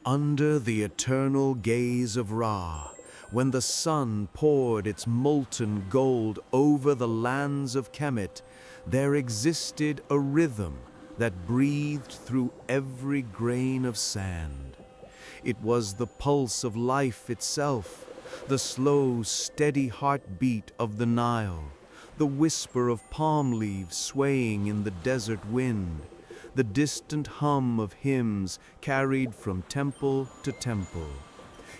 Under the eternal gaze of Ra, when the sun poured its molten gold over the lands of Kemet, there existed a rhythm that breathed through every grain of sand. It was the pulse of life itself, the slow, steady heartbeat of the Nile, the whisper of palm leaves swaying in the desert wind, the distant hum of hymns carried from temple to temple.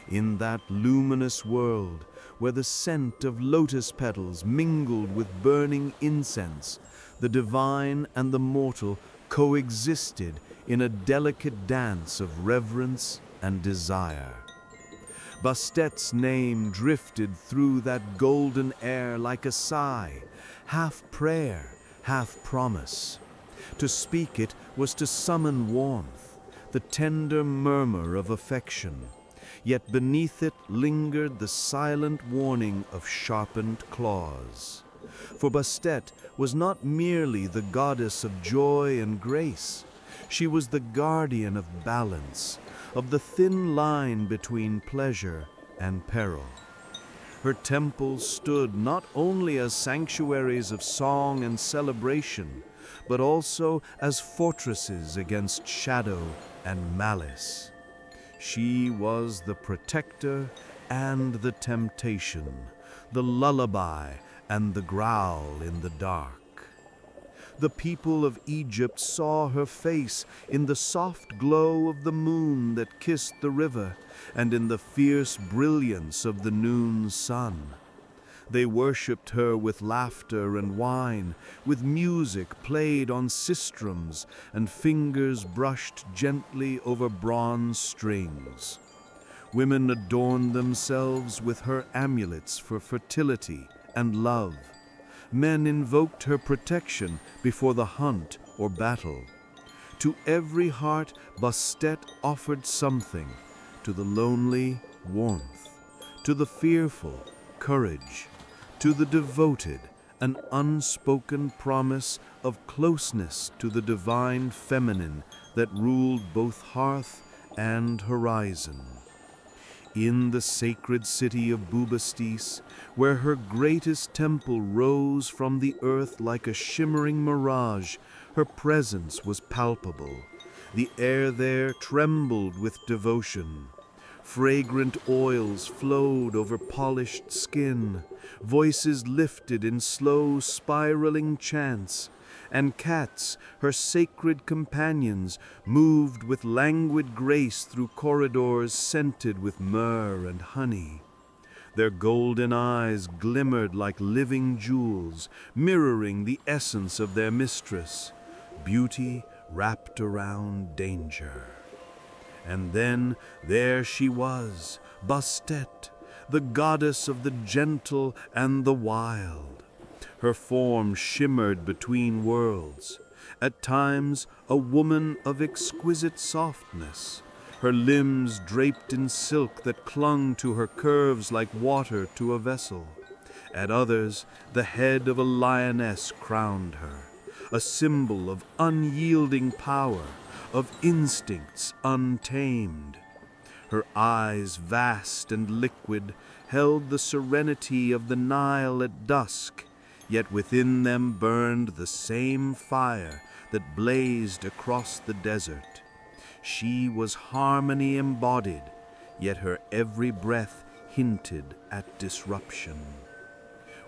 In that luminous world, where the scent of lotus petals mingled with burning incense, the divine and the mortal coexisted in a delicate dance of reverence and desire. Bastet's name drifted through that golden air like a sigh, half prayer, half promise. To speak it was to summon warmth, the tender murmur of affection, yet beneath it lingered the silent warning of sharpened claws. For Bastet was not merely the goddess of joy and grace, she was the guardian of balance, of the thin line between pleasure and peril. Her temples stood not only as sanctuaries of song and celebration, but also as fortresses against shadow and malice. She was the protector and the temptation, the lullaby and the growl in the dark. The people of Egypt saw her face in the soft glow of the moon that kissed the river and in the fierce brilliance of the noon sun. They worshipped her with laughter and wine, with music played on sistrums and fingers brushed gently over bronze strings. Women adorned themselves with her amulets for fertility and love. Men invoked her protection before the hunt or battle. To every heart, Bastet offered something, to the lonely, warmth, to the fearful, courage, to the devoted, an unspoken promise of closeness to the divine feminine that ruled both hearth and horizon. In the sacred city of Bubastis, where her greatest temple rose from the earth like a shimmering mirage, her presence was palpable. The air there trembled with devotion. Fragrant oils flowed over polished skin, voices lifted in slow spiraling chants, and cats, her sacred companions, moved with languid grace through corridors scented with myrrh and honey. Their golden eyes glimmered like living jewels, mirroring the essence of their mistress, beauty wrapped around danger. And then there she was, Bastet, the goddess of the gentle and the wild. Her form shimmered between worlds, at times a woman of exquisite softness, her limbs draped in silk that clung to her curves like water to a vessel. At others, the head of a lioness crowned her, a symbol of unyielding power, of instincts untamed. Her eyes, vast and liquid, held the serenity of the Nile at dusk, yet within them burned the same fire that blazed across the desert. She was harmony embodied, yet her every breath hinted at disruption.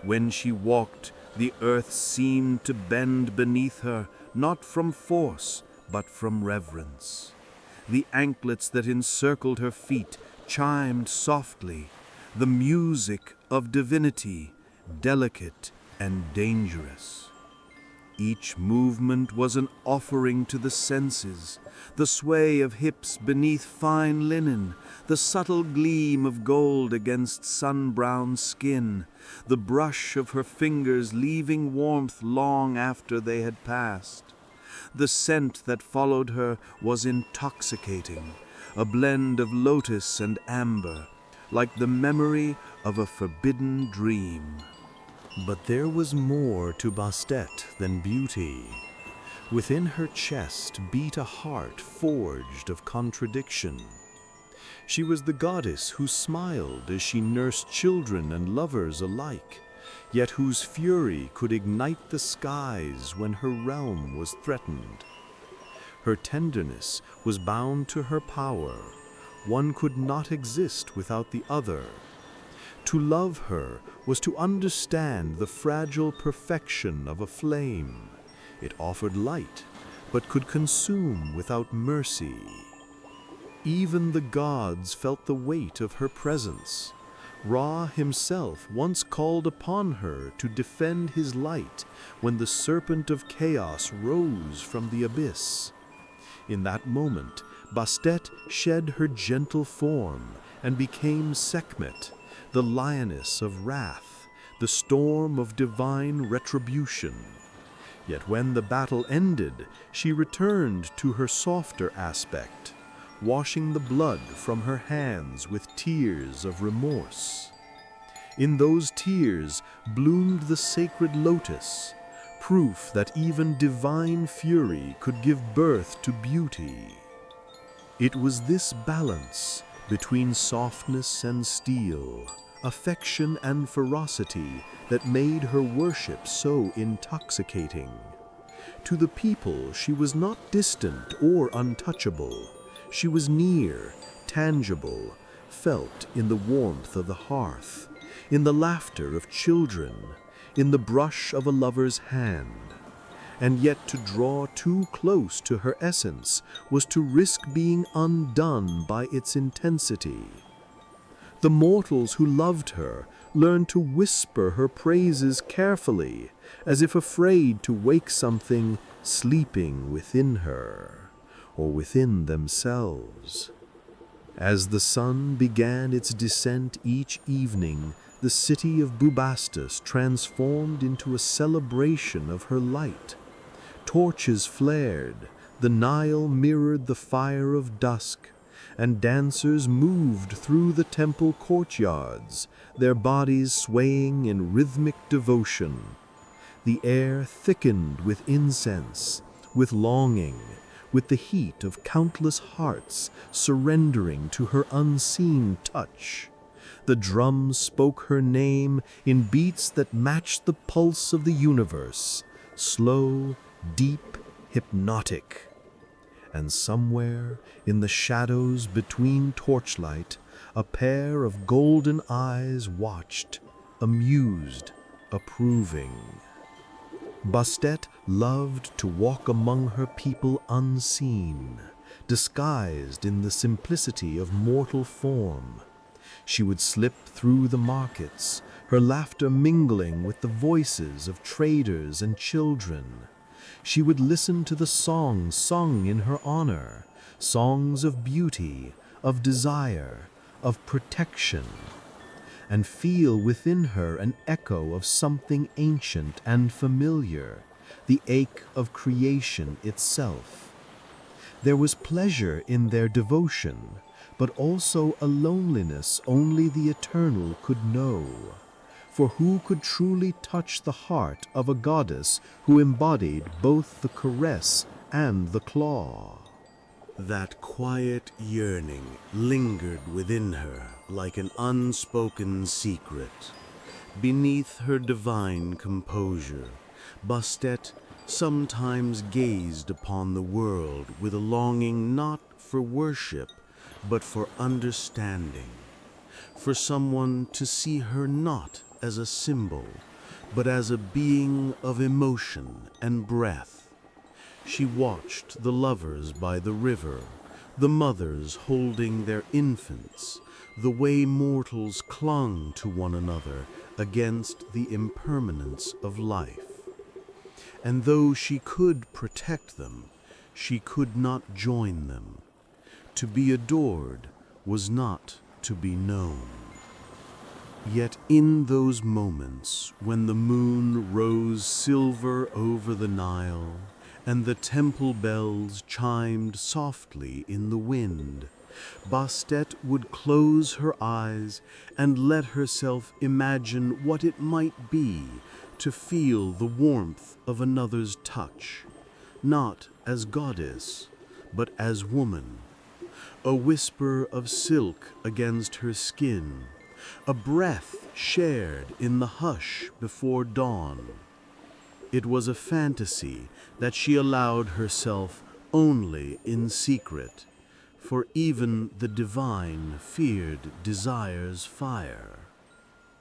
When she walked, the earth seemed to bend beneath her, not from force, but from reverence. The anklets that encircled her feet chimed softly, the music of divinity, delicate and dangerous. Each movement was an offering to the senses, the sway of hips beneath fine linen, the subtle gleam of gold against sun-browned skin, the brush of her fingers leaving warmth long after they had passed. The scent that followed her was intoxicating, a blend of lotus and amber, like the memory of a forbidden dream. But there was more to Bastet than beauty. Within her chest beat a heart forged of contradiction. She was the goddess who smiled as she nursed children and lovers alike, yet whose fury could ignite the skies when her realm was threatened. Her tenderness was bound to her power. One could not exist without the other. To love her was to understand the fragile perfection of a flame. It offered light, but could consume without mercy. Even the gods felt the weight of her presence. Ra himself once called upon her to defend his light when the serpent of chaos rose from the abyss. In that moment, Bastet shed her gentle form and became Sekhmet, the lioness of wrath, the storm of divine retribution. Yet when the battle ended, she returned to her softer aspect, washing the blood from her hands with tears of remorse. In those tears bloomed the sacred lotus, proof that even divine fury could give birth to beauty. It was this balance between softness and steel, affection and ferocity that made her worship so intoxicating. To the people, she was not distant or untouchable. She was near, tangible, felt in the warmth of the hearth, in the laughter of children, in the brush of a lover's hand. And yet to draw too close to her essence was to risk being undone by its intensity. The mortals who loved her learned to whisper her praises carefully, as if afraid to wake something sleeping within her, or within themselves. As the sun began its descent each evening, the city of Bubastis transformed into a celebration of her light. Torches flared, the Nile mirrored the fire of dusk, and dancers moved through the temple courtyards, their bodies swaying in rhythmic devotion. The air thickened with incense, with longing, with the heat of countless hearts surrendering to her unseen touch. The drums spoke her name in beats that matched the pulse of the universe, slow, deep, hypnotic. And somewhere in the shadows between torchlight, a pair of golden eyes watched, amused, approving. Bastet loved to walk among her people unseen, disguised in the simplicity of mortal form. She would slip through the markets, her laughter mingling with the voices of traders and children. She would listen to the songs sung in her honor, songs of beauty, of desire, of protection, and feel within her an echo of something ancient and familiar, the ache of creation itself. There was pleasure in their devotion, but also a loneliness only the eternal could know. For who could truly touch the heart of a goddess who embodied both the caress and the claw? That quiet yearning lingered within her like an unspoken secret. Beneath her divine composure, Bastet sometimes gazed upon the world with a longing not for worship, but for understanding, for someone to see her not as a symbol, but as a being of emotion and breath. She watched the lovers by the river, the mothers holding their infants, the way mortals clung to one another against the impermanence of life. And though she could protect them, she could not join them. To be adored was not to be known. Yet in those moments when the moon rose silver over the Nile, and the temple bells chimed softly in the wind, Bastet would close her eyes and let herself imagine what it might be to feel the warmth of another's touch, not as goddess, but as woman, a whisper of silk against her skin, a breath shared in the hush before dawn. It was a fantasy that she allowed herself only in secret, for even the divine feared desire's fire.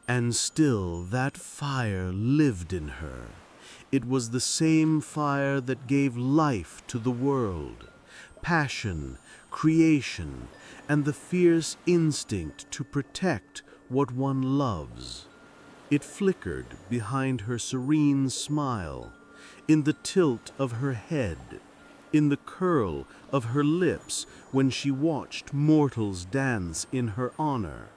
And still that fire lived in her. It was the same fire that gave life to the world, passion, creation, and the fierce instinct to protect what one loves. It flickered behind her serene smile, in the tilt of her head, in the curl of her lips when she watched mortals dance in her honor.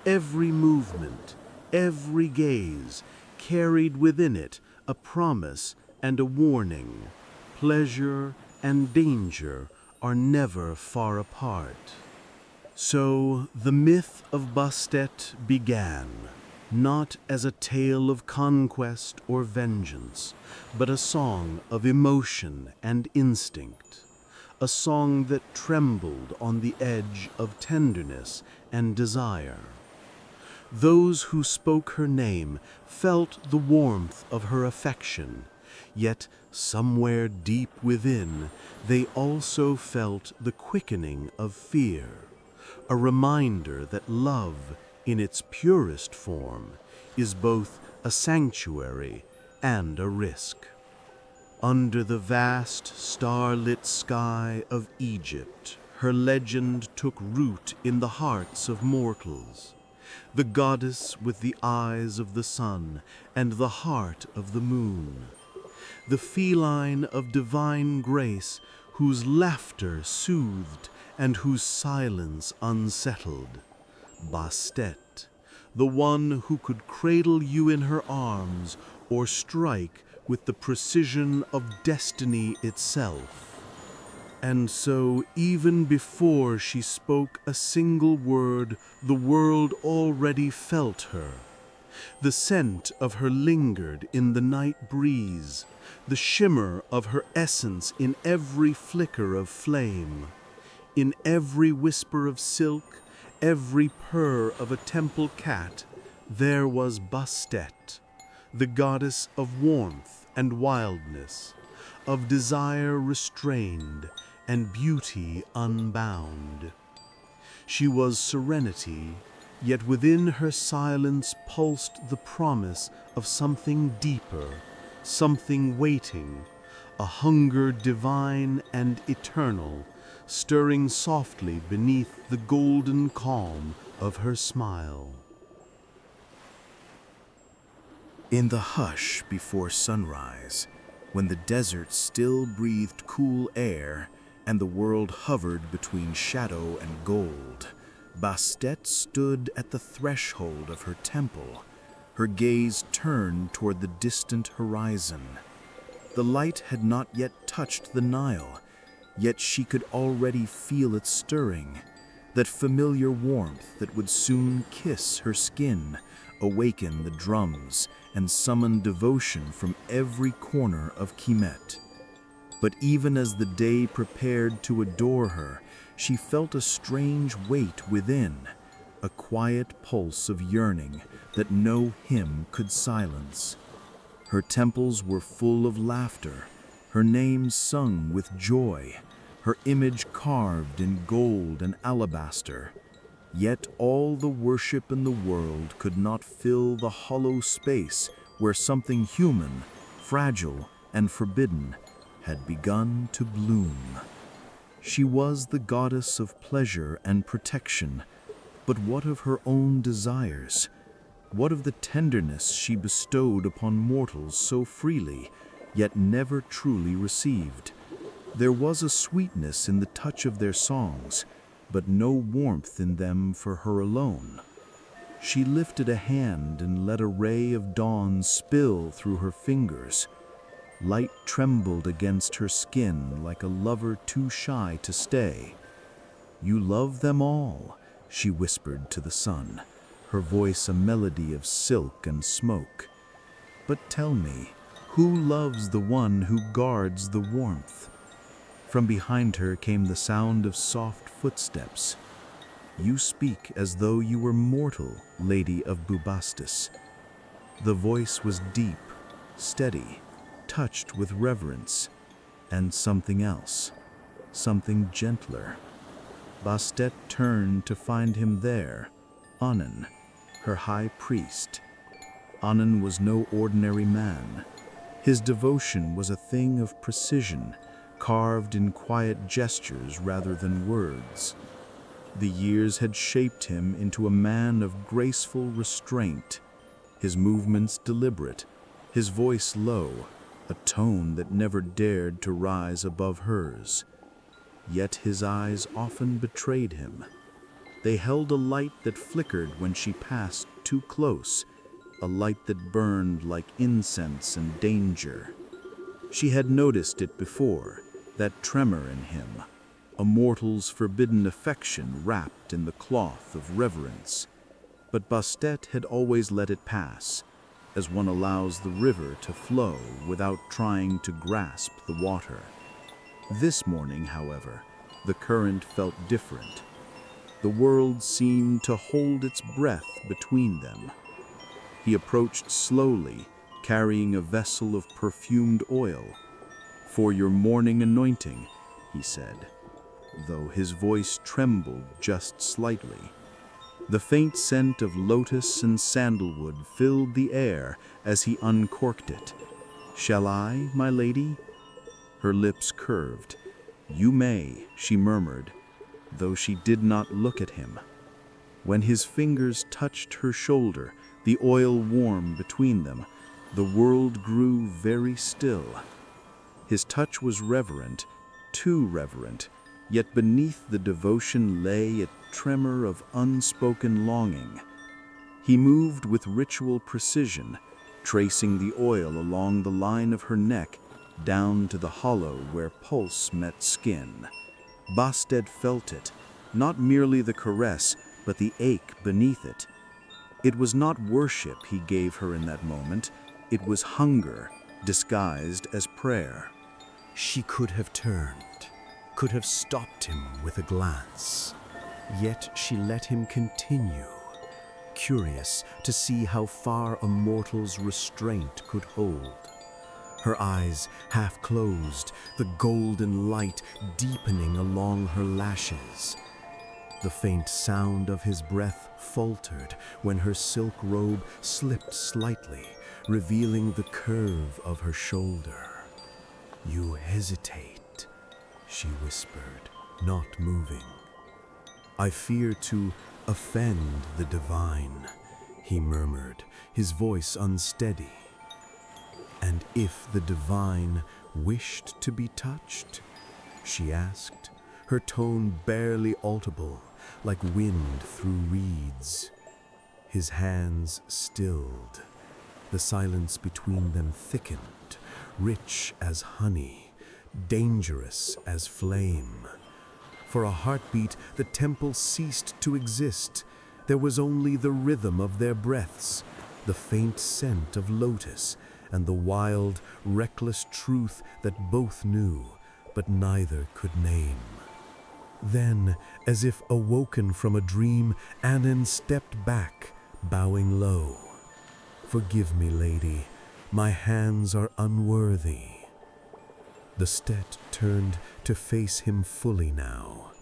Every movement, every gaze, carried within it a promise and a warning. Pleasure and danger are never far apart. So the myth of Bastet began, not as a tale of conquest or vengeance, but a song of emotion and instinct, a song that trembled on the edge of tenderness and desire. Those who spoke her name felt the warmth of her affection, yet somewhere deep within they also felt the quickening of fear, a reminder that love, in its purest form, is both a sanctuary and a risk. Under the vast, star-lit sky of Egypt, her legend took root in the hearts of mortals. The goddess with the eyes of the sun and the heart of the moon. The feline of divine grace whose laughter soothed and whose silence unsettled. Bastet, the one who could cradle you in her arms or strike with the precision of destiny itself. And so, even before she spoke a single word, the world already felt her. The scent of her lingered in the night breeze, the shimmer of her essence in every flicker of flame. In every whisper of silk, every purr of a temple cat, there was Bastet, the goddess of warmth and wildness, of desire restrained and beauty unbound. She was serenity, yet within her silence pulsed the promise of something deeper, something waiting, a hunger divine and eternal, stirring softly beneath the golden calm of her smile. In the hush before sunrise, when the desert still breathed cool air and the world hovered between shadow and gold, Bastet stood at the threshold of her temple, her gaze turned toward the distant horizon. The light had not yet touched the Nile, yet she could already feel it stirring, that familiar warmth that would soon kiss her skin, awaken the drums, and summon devotion from every corner of Kemet. But even as the day prepared to adore her, she felt a strange weight within, a quiet pulse of yearning that no hymn could silence. Her temples were full of laughter, her name sung with joy, her image carved in gold and alabaster. Yet all the worship in the world could not fill the hollow space where something human, fragile, and forbidden had begun to bloom. She was the goddess of pleasure and protection, but what of her own desires? What of the tenderness she bestowed upon mortals so freely, yet never truly received? There was a sweetness in the touch of their songs, but no warmth in them for her alone. She lifted a hand and let a ray of dawn spill through her fingers. Light trembled against her skin like a lover too shy to stay. "You love them all," she whispered to the sun, her voice a melody of silk and smoke. "But tell me, who loves the one who guards the warmth?" From behind her came the sound of soft footsteps. "You speak as though you were mortal, Lady of Bubastis." The voice was deep, steady, touched with reverence, and something else, something gentler. Bastet turned to find him there, Anan, her high priest. Anan was no ordinary man. His devotion was a thing of precision, carved in quiet gestures rather than words. The years had shaped him into a man of graceful restraint, his movements deliberate, his voice low, a tone that never dared to rise above hers. Yet his eyes often betrayed him. They held a light that flickered when she passed too close, a light that burned like incense and danger. She had noticed it before, that tremor in him, a mortal's forbidden affection wrapped in the cloth of reverence. But Bastet had always let it pass, as one allows the river to flow without trying to grasp the water. This morning, however, the current felt different. The world seemed to hold its breath between them. He approached slowly, carrying a vessel of perfumed oil. "For your morning anointing," he said, though his voice trembled just slightly. The faint scent of lotus and sandalwood filled the air as he uncorked it. "Shall I, my lady?" Her lips curved. "You may," she murmured, though she did not look at him. When his fingers touched her shoulder, the oil warm between them, the world grew very still. His touch was reverent, too reverent, yet beneath the devotion lay a tremor of unspoken longing. He moved with ritual precision, tracing the oil along the line of her neck, down to the hollow where pulse met skin. Bastet felt it, not merely the caress, but the ache beneath it. It was not worship he gave her in that moment, it was hunger, disguised as prayer. She could have turned, could have stopped him with a glance. Yet she let him continue, curious to see how far a mortal's restraint could hold. Her eyes half closed, the golden light deepening along her lashes. The faint sound of his breath faltered when her silk robe slipped slightly, revealing the curve of her shoulder. "You hesitate," she whispered, not moving. "I fear to offend the divine," he murmured, his voice unsteady. "And if the divine wished to be touched?" she asked, her tone barely audible, like wind through reeds. His hands stilled. The silence between them thickened, rich as honey, dangerous as flame. For a heartbeat, the temple ceased to exist. There was only the rhythm of their breaths, the faint scent of lotus, and the wild, reckless truth that both knew, but neither could name. Then, as if awoken from a dream, Anan stepped back, bowing low. "Forgive me, lady, my hands are unworthy." Bastet turned to face him fully now,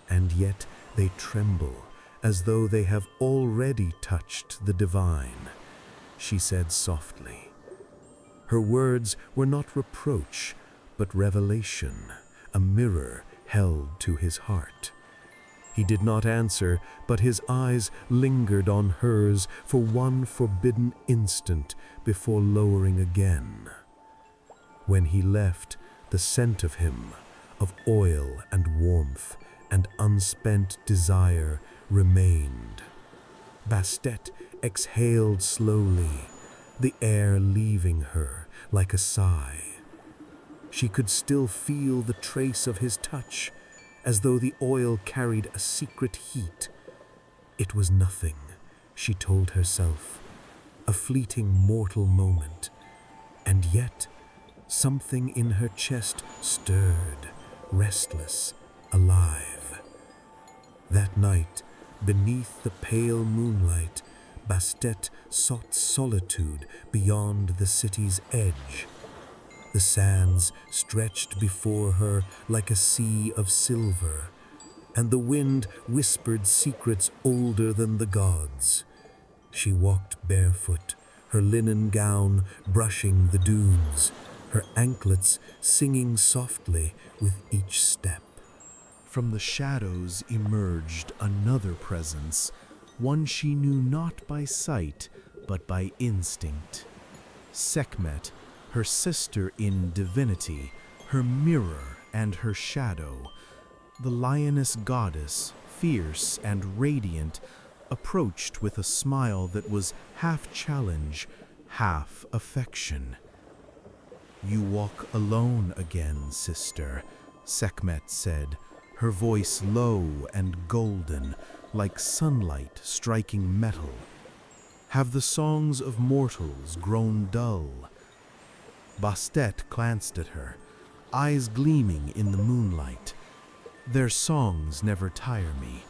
and yet they tremble, as though they have already touched the divine. She said softly. Her words were not reproach, but revelation, a mirror held to his heart. He did not answer, but his eyes lingered on hers for one forbidden instant before lowering again. When he left, the scent of him, of oil and warmth and unspent desire, remained. Bastet exhaled slowly, the air leaving her like a sigh. She could still feel the trace of his touch, as though the oil carried a secret heat. It was nothing, she told herself, a fleeting mortal moment. And yet, something in her chest stirred, restless, alive. That night, beneath the pale moonlight, Bastet sought solitude beyond the city's edge. The sands stretched before her like a sea of silver, and the wind whispered secrets older than the gods. She walked barefoot, her linen gown brushing the dunes, her anklets singing softly with each step. From the shadows emerged another presence, one she knew not by sight, but by instinct. Sekhmet, her sister in divinity, her mirror and her shadow. The lioness goddess, fierce and radiant, approached with a smile that was half challenge, half affection. "You walk alone again, sister," Sekhmet said, her voice low and golden, like sunlight striking metal. "Have the songs of mortals grown dull?" Bastet glanced at her, eyes gleaming in the moonlight. "Their songs never tire me,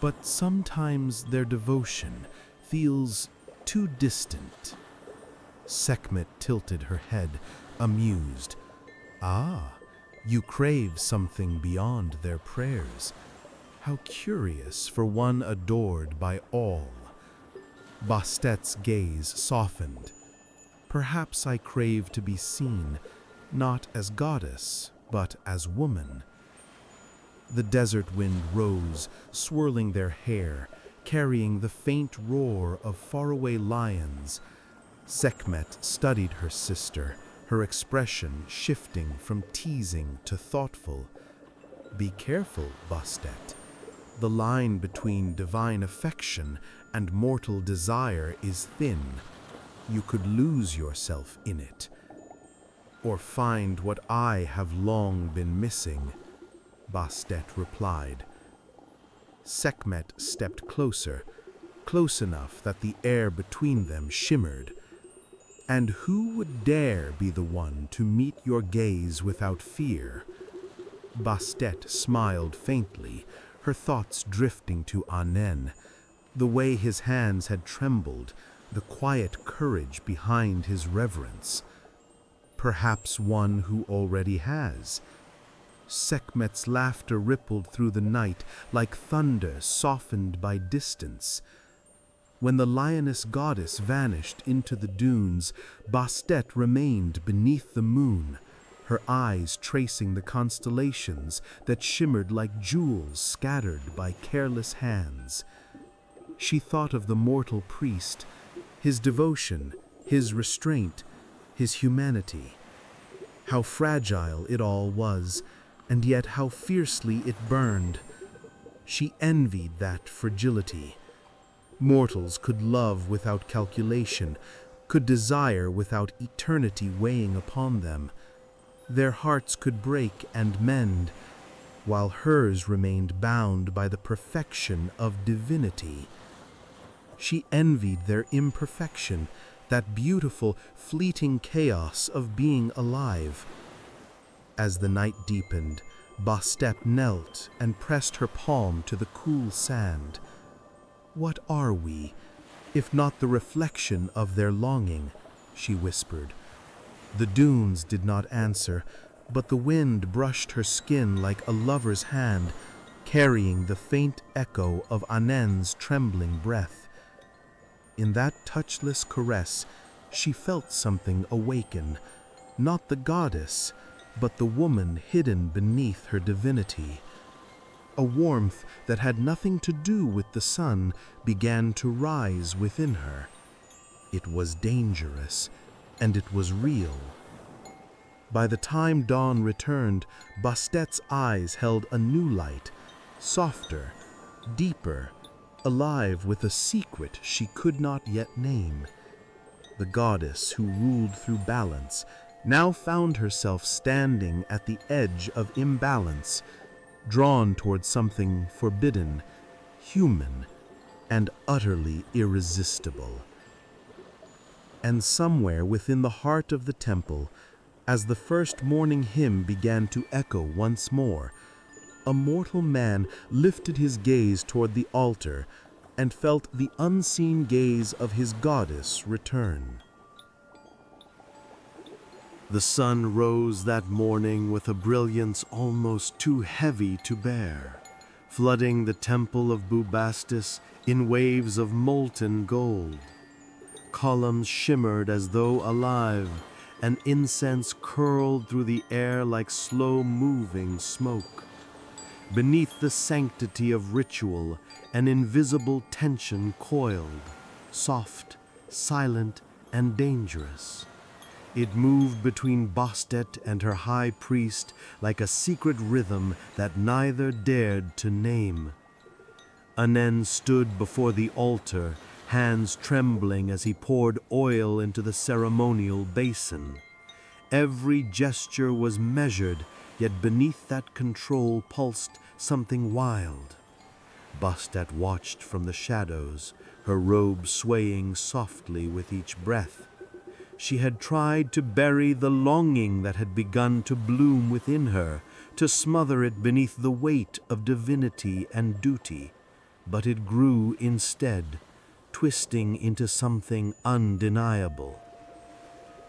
but sometimes their devotion feels too distant." Sekhmet tilted her head, amused. "Ah, you crave something beyond their prayers. How curious for one adored by all." Bastet's gaze softened. "Perhaps I crave to be seen, not as goddess, but as woman." The desert wind rose, swirling their hair, carrying the faint roar of faraway lions. Sekhmet studied her sister, her expression shifting from teasing to thoughtful. "Be careful, Bastet. The line between divine affection and mortal desire is thin. You could lose yourself in it, or find what I have long been missing," Bastet replied. Sekhmet stepped closer, close enough that the air between them shimmered. "And who would dare be the one to meet your gaze without fear?" Bastet smiled faintly, her thoughts drifting to Anen, the way his hands had trembled, the quiet courage behind his reverence. "Perhaps one who already has." Sekhmet's laughter rippled through the night like thunder softened by distance. When the lioness goddess vanished into the dunes, Bastet remained beneath the moon, her eyes tracing the constellations that shimmered like jewels scattered by careless hands. She thought of the mortal priest, his devotion, his restraint, his humanity. How fragile it all was, and yet how fiercely it burned. She envied that fragility. Mortals could love without calculation, could desire without eternity weighing upon them. Their hearts could break and mend, while hers remained bound by the perfection of divinity. She envied their imperfection, that beautiful, fleeting chaos of being alive. As the night deepened, Bastet knelt and pressed her palm to the cool sand. "What are we, if not the reflection of their longing?" she whispered. The dunes did not answer, but the wind brushed her skin like a lover's hand, carrying the faint echo of Anen's trembling breath. In that touchless caress, she felt something awaken, not the goddess, but the woman hidden beneath her divinity. A warmth that had nothing to do with the sun began to rise within her. It was dangerous, and it was real. By the time dawn returned, Bastet's eyes held a new light, softer, deeper, alive with a secret she could not yet name. The goddess who ruled through balance now found herself standing at the edge of imbalance, drawn toward something forbidden, human, and utterly irresistible. And somewhere within the heart of the temple, As the first morning hymn began to echo once more, a mortal man lifted his gaze toward the altar and felt the unseen gaze of his goddess return. The sun rose that morning with a brilliance almost too heavy to bear, flooding the temple of Bastet in waves of molten gold. Columns shimmered as though alive, and incense curled through the air like slow-moving smoke. Beneath the sanctity of ritual, an invisible tension coiled, soft, silent, and dangerous. It moved between Bastet and her high priest like a secret rhythm that neither dared to name. Anen stood before the altar, hands trembling as he poured oil into the ceremonial basin. Every gesture was measured, yet beneath that control pulsed something wild. Bastet watched from the shadows, her robe swaying softly with each breath. She had tried to bury the longing that had begun to bloom within her, to smother it beneath the weight of divinity and duty, but it grew instead, twisting into something undeniable.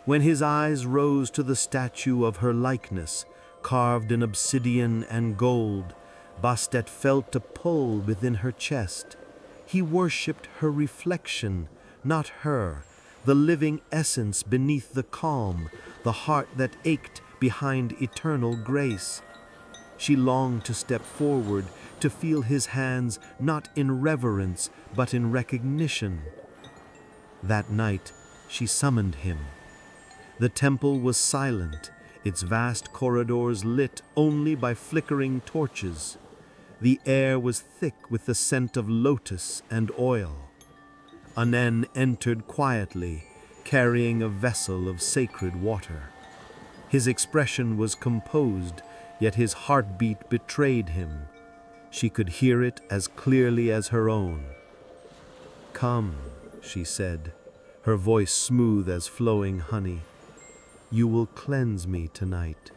When his eyes rose to the statue of her likeness, carved in obsidian and gold, Bastet felt a pull within her chest. He worshipped her reflection, not her, the living essence beneath the calm, the heart that ached behind eternal grace. She longed to step forward, to feel his hands not in reverence but in recognition. That night, she summoned him. The temple was silent, its vast corridors lit only by flickering torches. The air was thick with the scent of lotus and oil. Anen entered quietly, carrying a vessel of sacred water. His expression was composed, yet his heartbeat betrayed him. She could hear it as clearly as her own. "Come," she said, her voice smooth as flowing honey. "You will cleanse me tonight."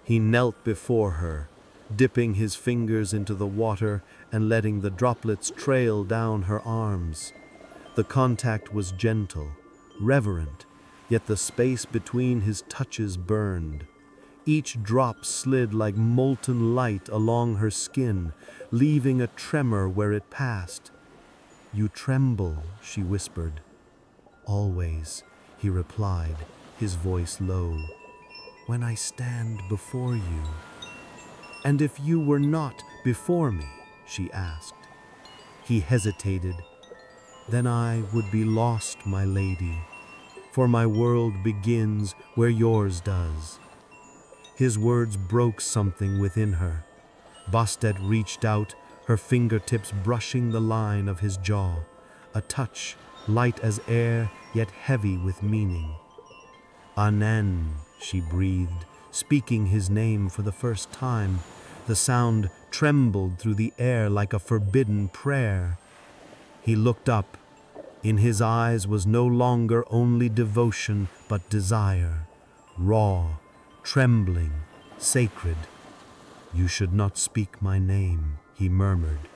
He knelt before her, dipping his fingers into the water and letting the droplets trail down her arms. The contact was gentle, reverent, yet the space between his touches burned. Each drop slid like molten light along her skin, leaving a tremor where it passed. "You tremble," she whispered. "Always," he replied, his voice low, "when I stand before you." "And if you were not before me?" she asked. He hesitated. "Then I would be lost, my lady, for my world begins where yours does." His words broke something within her. Bastet reached out, her fingertips brushing the line of his jaw, a touch light as air yet heavy with meaning. "Anen," she breathed, speaking his name for the first time. The sound trembled through the air like a forbidden prayer. He looked up. In his eyes was no longer only devotion but desire, raw, trembling, sacred. "You should not speak my name," he murmured.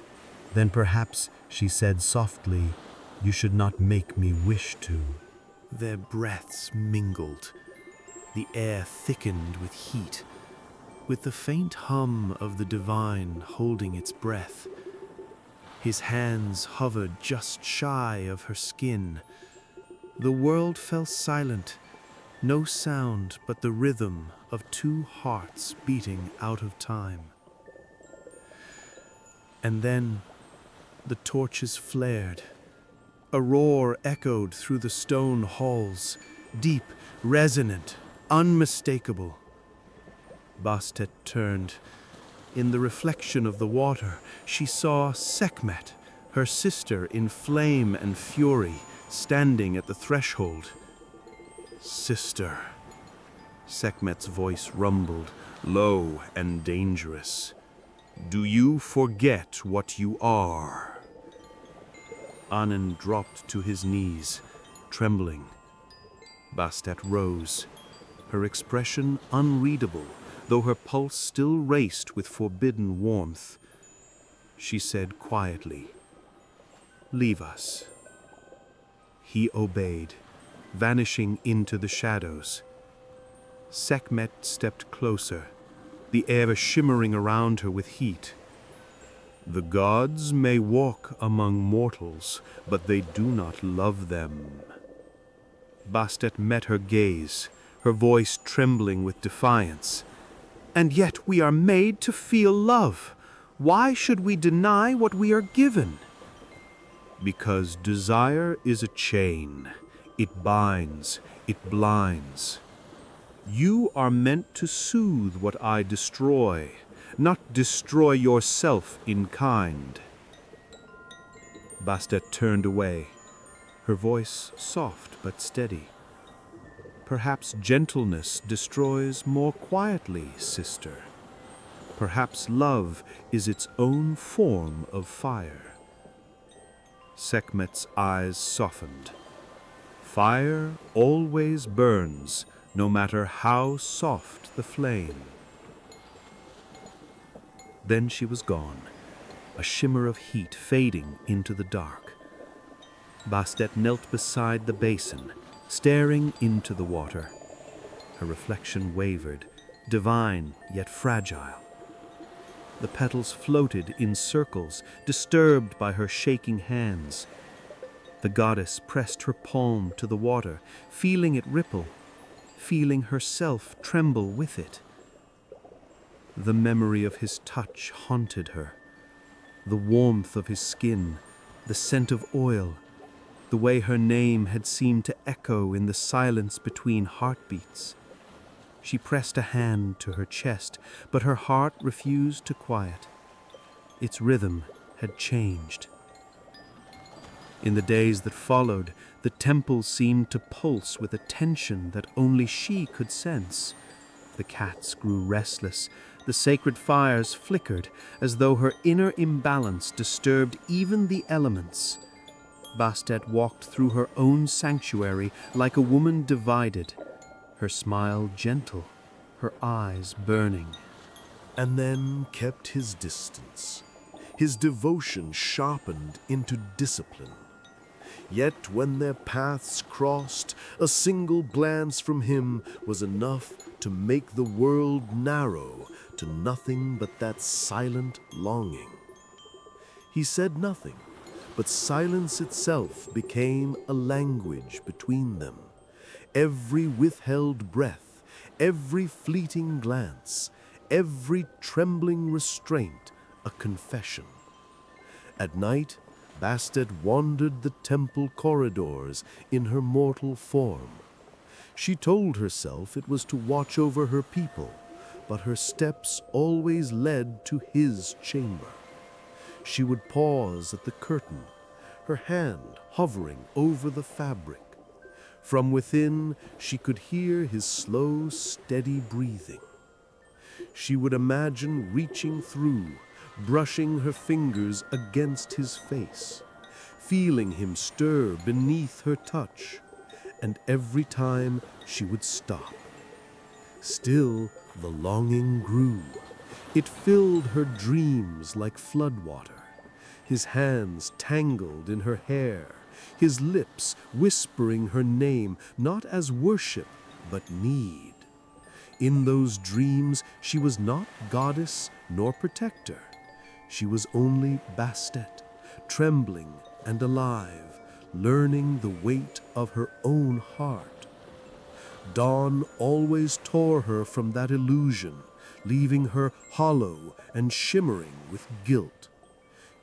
"Then perhaps," she said softly, "you should not make me wish to." Their breaths mingled. The air thickened with heat, with the faint hum of the divine holding its breath. His hands hovered just shy of her skin. The world fell silent, no sound but the rhythm of two hearts beating out of time. And then the torches flared. A roar echoed through the stone halls, deep, resonant, unmistakable. Bastet turned. In the reflection of the water, she saw Sekhmet, her sister in flame and fury, standing at the threshold. "Sister," Sekhmet's voice rumbled, low and dangerous. "Do you forget what you are?" Anen dropped to his knees, trembling. Bastet rose. her expression unreadable, though her pulse still raced with forbidden warmth. She said quietly, "Leave us." He obeyed, vanishing into the shadows. Sekhmet stepped closer, the air shimmering around her with heat. "The gods may walk among mortals, but they do not love them." Bastet met her gaze, her voice trembling with defiance. "And yet we are made to feel love. Why should we deny what we are given?" "Because desire is a chain. It binds, it blinds. You are meant to soothe what I destroy, not destroy yourself in kind." Bastet turned away, her voice soft but steady. "Perhaps gentleness destroys more quietly, sister. Perhaps love is its own form of fire." Sekhmet's eyes softened. Fire always burns, no matter how soft the flame. Then she was gone, a shimmer of heat fading into the dark. Bastet knelt beside the basin, staring into the water. Her reflection wavered, divine yet fragile. The petals floated in circles, disturbed by her shaking hands. The goddess pressed her palm to the water, feeling it ripple, feeling herself tremble with it. The memory of his touch haunted her, the warmth of his skin, the scent of oil, the way her name had seemed to echo in the silence between heartbeats. She pressed a hand to her chest, but her heart refused to quiet. Its rhythm had changed. In the days that followed, the temple seemed to pulse with a tension that only she could sense. The cats grew restless, the sacred fires flickered, as though her inner imbalance disturbed even the elements. Bastet walked through her own sanctuary like a woman divided, her smile gentle, her eyes burning. And then kept his distance, his devotion sharpened into discipline. Yet when their paths crossed, a single glance from him was enough to make the world narrow to nothing but that silent longing. He said nothing, but silence itself became a language between them. Every withheld breath, every fleeting glance, every trembling restraint, a confession. At night, Bastet wandered the temple corridors in her mortal form. She told herself it was to watch over her people, but her steps always led to his chamber. She would pause at the curtain, her hand hovering over the fabric. From within, she could hear his slow, steady breathing. She would imagine reaching through, brushing her fingers against his face, feeling him stir beneath her touch, and every time she would stop. Still, the longing grew. It filled her dreams like floodwater. His hands tangled in her hair, his lips whispering her name, not as worship, but need. In those dreams, she was not goddess nor protector. She was only Bastet, trembling and alive, learning the weight of her own heart. Dawn always tore her from that illusion, leaving her hollow and shimmering with guilt.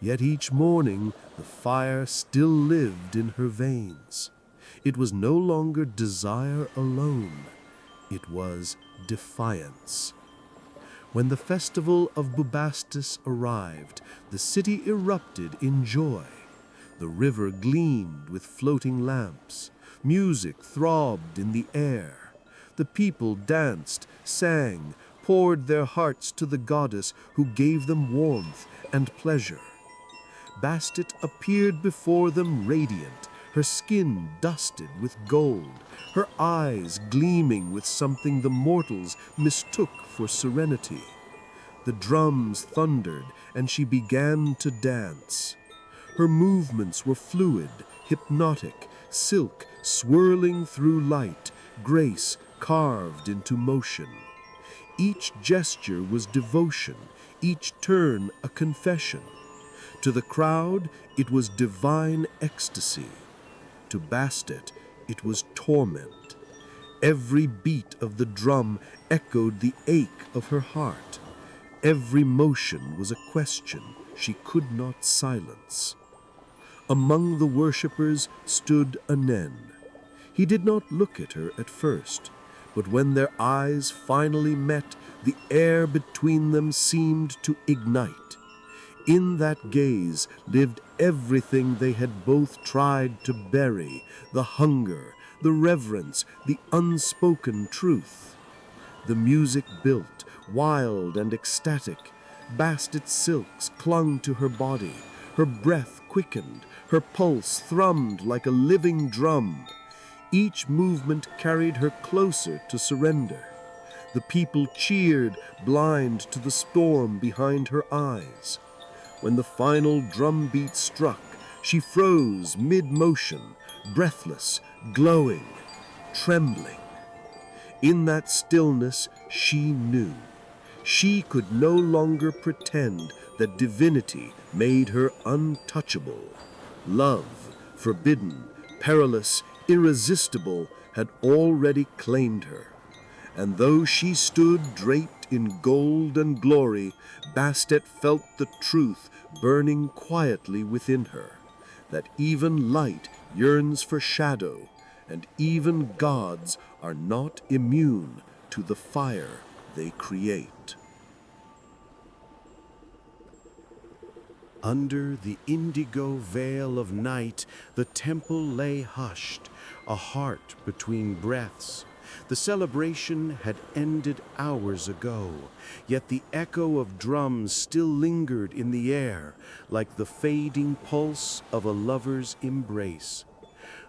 Yet each morning the fire still lived in her veins. It was no longer desire alone, it was defiance. When the festival of Bubastis arrived, the city erupted in joy. The river gleamed with floating lamps. Music throbbed in the air. The people danced, sang, poured their hearts to the goddess who gave them warmth and pleasure. Bastet appeared before them radiant, her skin dusted with gold, her eyes gleaming with something the mortals mistook for serenity. The drums thundered, and she began to dance. Her movements were fluid, hypnotic, silk swirling through light, grace carved into motion. Each gesture was devotion, each turn a confession. To the crowd, it was divine ecstasy. To Bastet, it was torment. Every beat of the drum echoed the ache of her heart. Every motion was a question she could not silence. Among the worshippers stood Anen. He did not look at her at first, but when their eyes finally met, the air between them seemed to ignite. In that gaze lived everything they had both tried to bury, the hunger, the reverence, the unspoken truth. The music built, wild and ecstatic. Bastet's silks clung to her body, her breath quickened, her pulse thrummed like a living drum. Each movement carried her closer to surrender. The people cheered, blind to the storm behind her eyes. When the final drum beat struck, she froze mid-motion, breathless, glowing, trembling. In that stillness, she knew. She could no longer pretend that divinity made her untouchable. Love, forbidden, perilous, irresistible, had already claimed her. And though she stood draped in gold and glory, Bastet felt the truth burning quietly within her, that even light yearns for shadow, and even gods are not immune to the fire they create. Under the indigo veil of night, the temple lay hushed, a heart between breaths. The celebration had ended hours ago, yet the echo of drums still lingered in the air, like the fading pulse of a lover's embrace.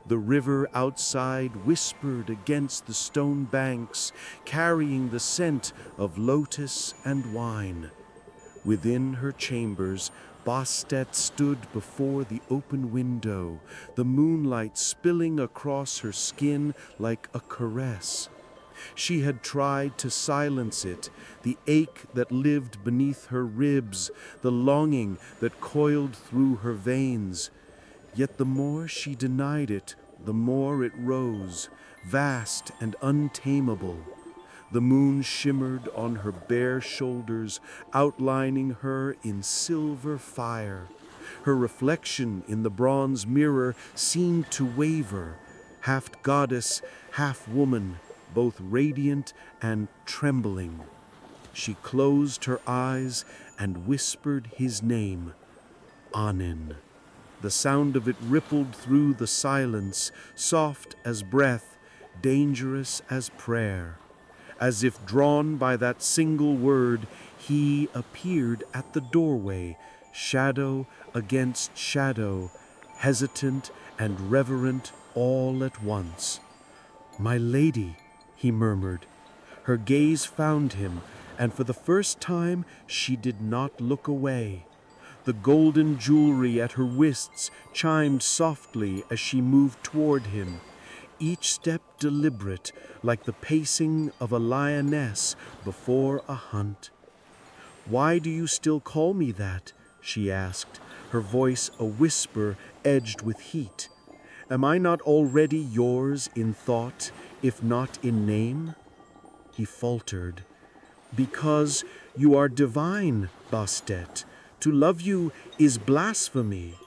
The river outside whispered against the stone banks, carrying the scent of lotus and wine. Within her chambers, Bastet stood before the open window, the moonlight spilling across her skin like a caress. She had tried to silence it, the ache that lived beneath her ribs, the longing that coiled through her veins. Yet the more she denied it, the more it rose, vast and untamable. The moon shimmered on her bare shoulders, outlining her in silver fire. Her reflection in the bronze mirror seemed to waver, half goddess, half woman, both radiant and trembling. She closed her eyes and whispered his name, Anen. The sound of it rippled through the silence, soft as breath, dangerous as prayer. As if drawn by that single word, he appeared at the doorway, shadow against shadow, hesitant and reverent all at once. "My lady," he murmured. Her gaze found him, and for the first time she did not look away. The golden jewelry at her wrists chimed softly as she moved toward him, each step deliberate, like the pacing of a lioness before a hunt. "Why do you still call me that?" she asked, her voice a whisper edged with heat. "Am I not already yours in thought, if not in name?" He faltered. "Because you are divine, Bastet. To love you is blasphemy."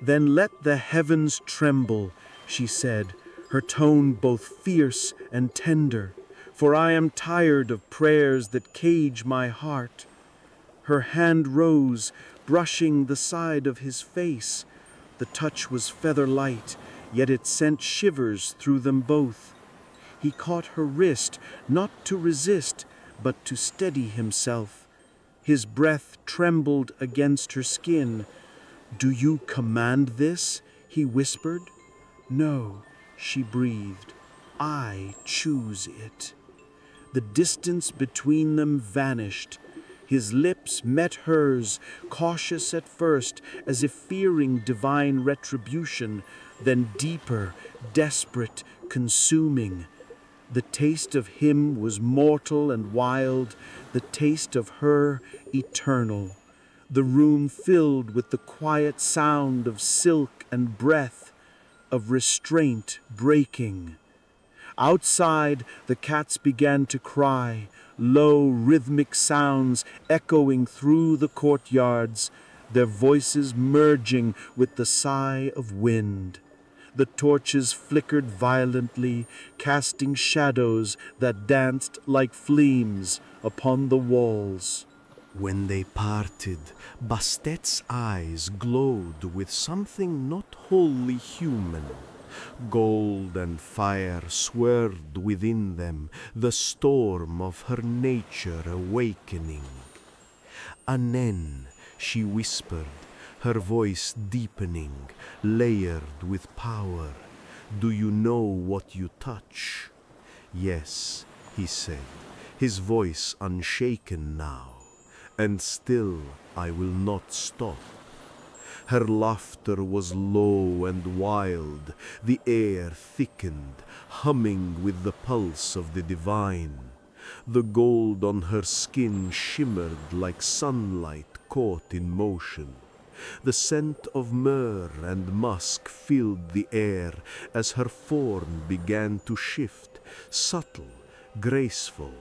"Then let the heavens tremble," she said, her tone both fierce and tender, "for I am tired of prayers that cage my heart." Her hand rose, brushing the side of his face. The touch was feather light, yet it sent shivers through them both. He caught her wrist, not to resist, but to steady himself. His breath trembled against her skin. "Do you command this?" he whispered. "No," she breathed. "I choose it." The distance between them vanished. His lips met hers, cautious at first, as if fearing divine retribution, then deeper, desperate, consuming. The taste of him was mortal and wild, the taste of her eternal. The room filled with the quiet sound of silk and breath, of restraint breaking. Outside, the cats began to cry, low rhythmic sounds echoing through the courtyards, their voices merging with the sigh of wind. The torches flickered violently, casting shadows that danced like flames upon the walls. When they parted, Bastet's eyes glowed with something not wholly human. Gold and fire swirled within them, the storm of her nature awakening. "Anen," she whispered, her voice deepening, layered with power. "Do you know what you touch?" "Yes," he said, his voice unshaken now. "And still I will not stop." Her laughter was low and wild, the air thickened, humming with the pulse of the divine. The gold on her skin shimmered like sunlight caught in motion. The scent of myrrh and musk filled the air as her form began to shift, subtle, graceful,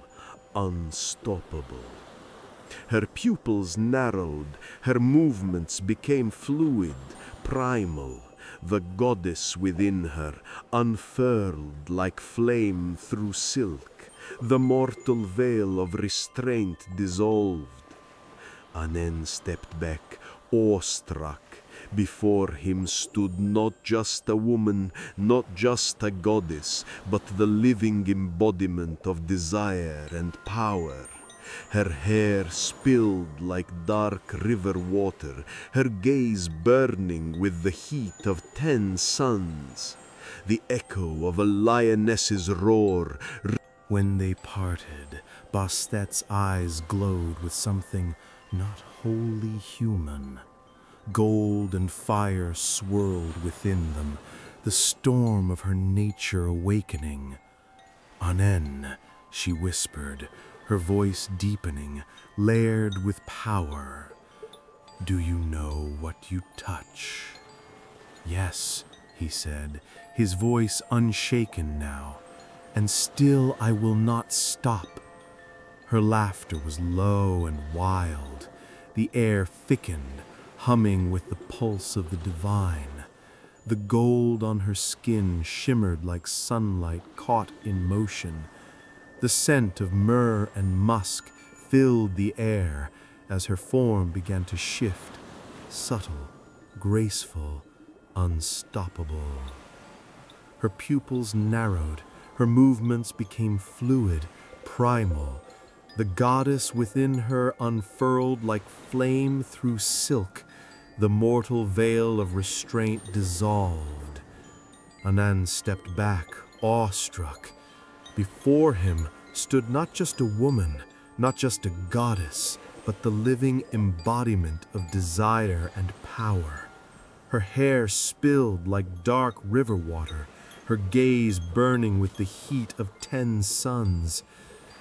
unstoppable. Her pupils narrowed, her movements became fluid, primal. The goddess within her unfurled like flame through silk. The mortal veil of restraint dissolved. Anen stepped back, awestruck. Before him stood not just a woman, not just a goddess, but the living embodiment of desire and power. Her hair spilled like dark river water, her gaze burning with the heat of 10 suns. The echo of a lioness's roar. When they parted, Bastet's eyes glowed with something not wholly human. Gold and fire swirled within them, the storm of her nature awakening. "Anen," she whispered, her voice deepening, layered with power. "Do you know what you touch?" "Yes," he said, his voice unshaken now. "And still I will not stop." Her laughter was low and wild. The air thickened, humming with the pulse of the divine. The gold on her skin shimmered like sunlight caught in motion. The scent of myrrh and musk filled the air as her form began to shift, subtle, graceful, unstoppable. Her pupils narrowed, her movements became fluid, primal. The goddess within her unfurled like flame through silk. The mortal veil of restraint dissolved. Anan stepped back, awestruck. Before him stood not just a woman, not just a goddess, but the living embodiment of desire and power. Her hair spilled like dark river water, her gaze burning with the heat of 10 suns.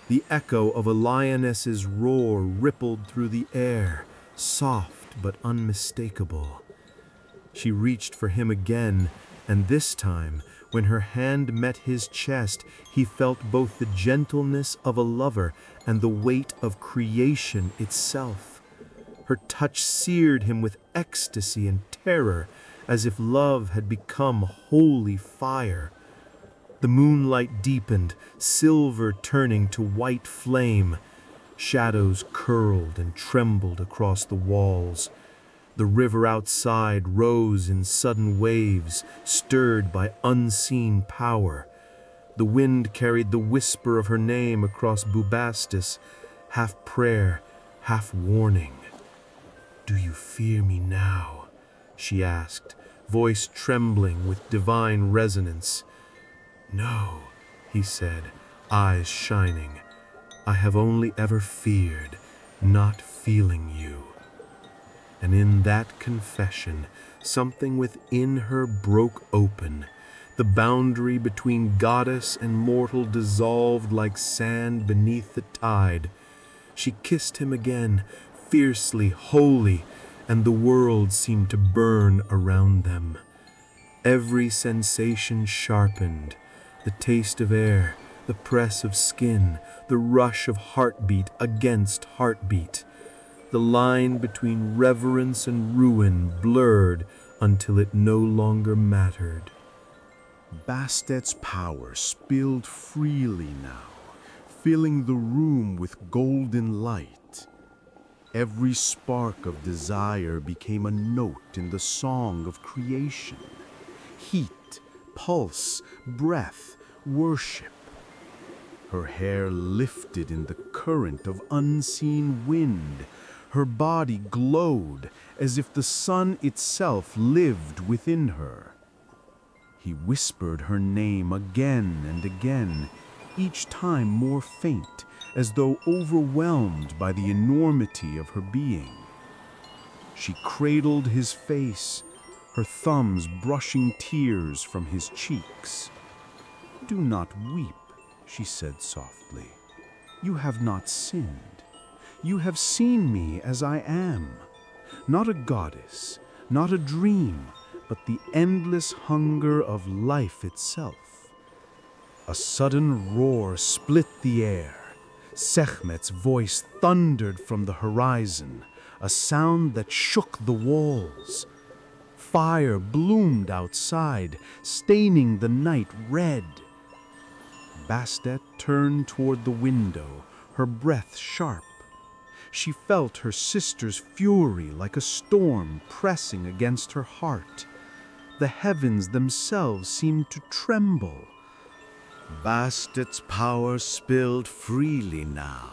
The echo of a lioness's roar rippled through the air, soft but unmistakable. She reached for him again, and this time, when her hand met his chest, he felt both the gentleness of a lover and the weight of creation itself. Her touch seared him with ecstasy and terror, as if love had become holy fire. The moonlight deepened, silver turning to white flame. Shadows curled and trembled across the walls. The river outside rose in sudden waves, stirred by unseen power. The wind carried the whisper of her name across Bubastis, half prayer, half warning. "Do you fear me now?" she asked, voice trembling with divine resonance. "No," he said, eyes shining. "I have only ever feared, not feeling you." And in that confession, something within her broke open. The boundary between goddess and mortal dissolved like sand beneath the tide. She kissed him again, fiercely, wholly, and the world seemed to burn around them. Every sensation sharpened, the taste of air, the press of skin, the rush of heartbeat against heartbeat. The line between reverence and ruin blurred until it no longer mattered. Bastet's power spilled freely now, filling the room with golden light. Every spark of desire became a note in the song of creation. Heat, pulse, breath, worship. Her hair lifted in the current of unseen wind. Her body glowed as if the sun itself lived within her. He whispered her name again and again, each time more faint, as though overwhelmed by the enormity of her being. She cradled his face, her thumbs brushing tears from his cheeks. "Do not weep," she said softly. "You have not sinned. You have seen me as I am, not a goddess, not a dream, but the endless hunger of life itself." A sudden roar split the air. Sekhmet's voice thundered from the horizon, a sound that shook the walls. Fire bloomed outside, staining the night red. Bastet turned toward the window, her breath sharp. She felt her sister's fury like a storm pressing against her heart. The heavens themselves seemed to tremble. Bastet's power spilled freely now,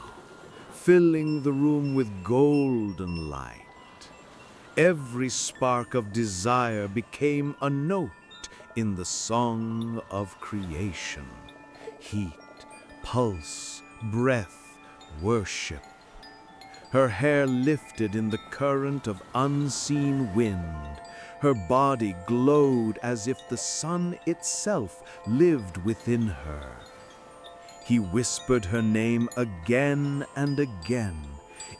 filling the room with golden light. Every spark of desire became a note in the song of creation. Heat, pulse, breath, worship. Her hair lifted in the current of unseen wind. Her body glowed as if the sun itself lived within her. He whispered her name again and again,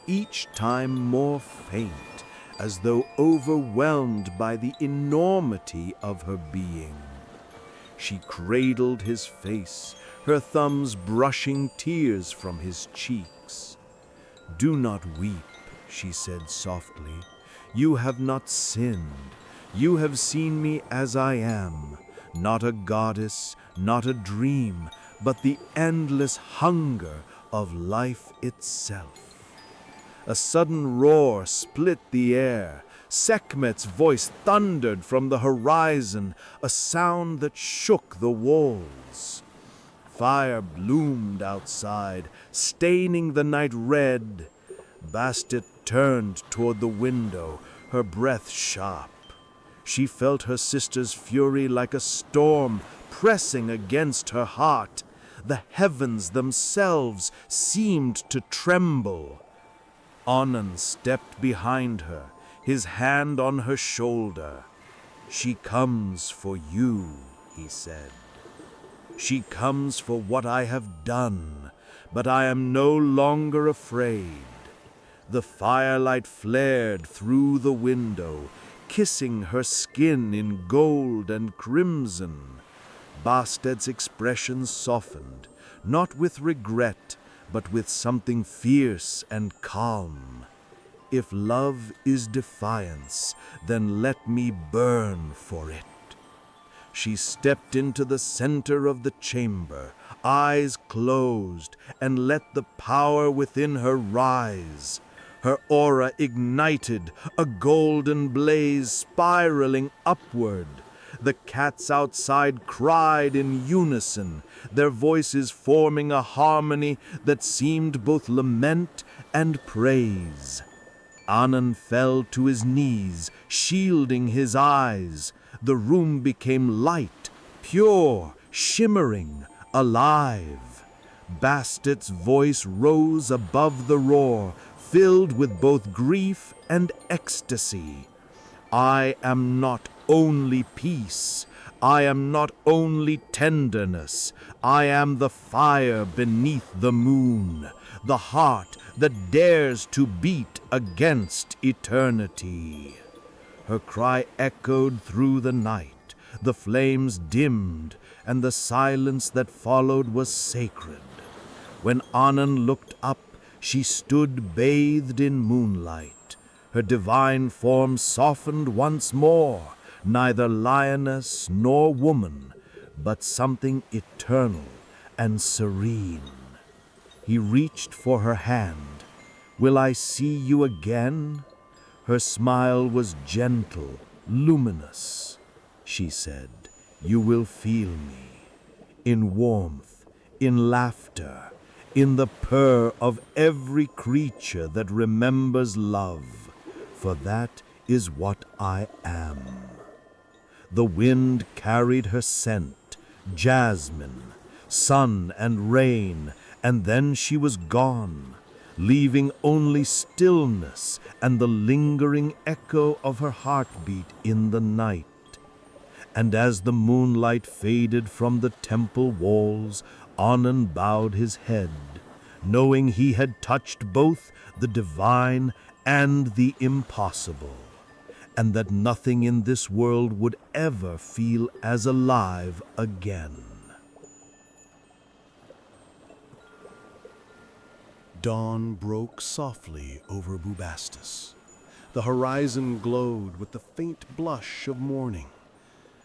each time more faint, as though overwhelmed by the enormity of her being. She cradled his face, her thumbs brushing tears from his cheeks. "Do not weep," she said softly. "You have not sinned. You have seen me as I am, not a goddess, not a dream, but the endless hunger of life itself." A sudden roar split the air. Sekhmet's voice thundered from the horizon, a sound that shook the walls. Fire bloomed outside, staining the night red. Bastet turned toward the window, her breath sharp. She felt her sister's fury like a storm pressing against her heart. The heavens themselves seemed to tremble. Anand stepped behind her, his hand on her shoulder. "She comes for you," he said. "She comes for what I have done, but I am no longer afraid." The firelight flared through the window, kissing her skin in gold and crimson. Bastet's expression softened, not with regret, but with something fierce and calm. "If love is defiance, then let me burn for it." She stepped into the center of the chamber, eyes closed, and let the power within her rise. Her aura ignited, a golden blaze spiraling upward. The cats outside cried in unison, their voices forming a harmony that seemed both lament and praise. Anand fell to his knees, shielding his eyes. The room became light, pure, shimmering, alive. Bastet's voice rose above the roar, filled with both grief and ecstasy. I am not only peace. I am not only tenderness. I am the fire beneath the moon, the heart that dares to beat against eternity. Her cry echoed through the night. The flames dimmed, and the silence that followed was sacred. When Anand looked up, she stood bathed in moonlight. Her divine form softened once more, neither lioness nor woman, but something eternal and serene. He reached for her hand. Will I see you again? Her smile was gentle, luminous. She said, you will feel me, in warmth, in laughter, in the purr of every creature that remembers love, for that is what I am. The wind carried her scent, jasmine, sun and rain, and then she was gone, leaving only stillness and the lingering echo of her heartbeat in the night. And as the moonlight faded from the temple walls, Anand bowed his head, knowing he had touched both the divine and the impossible, and that nothing in this world would ever feel as alive again. Dawn broke softly over Bubastis. The horizon glowed with the faint blush of morning,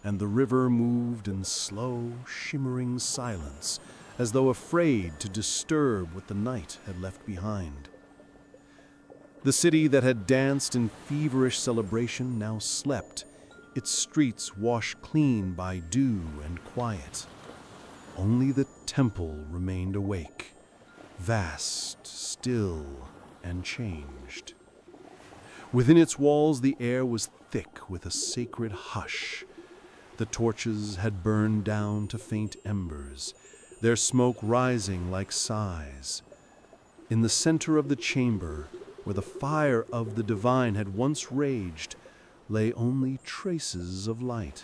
and the river moved in slow, shimmering silence, as though afraid to disturb what the night had left behind. The city that had danced in feverish celebration now slept, its streets washed clean by dew and quiet. Only the temple remained awake, vast, still, and changed. Within its walls the air was thick with a sacred hush. The torches had burned down to faint embers, their smoke rising like sighs. In the center of the chamber, where the fire of the divine had once raged, lay only traces of light,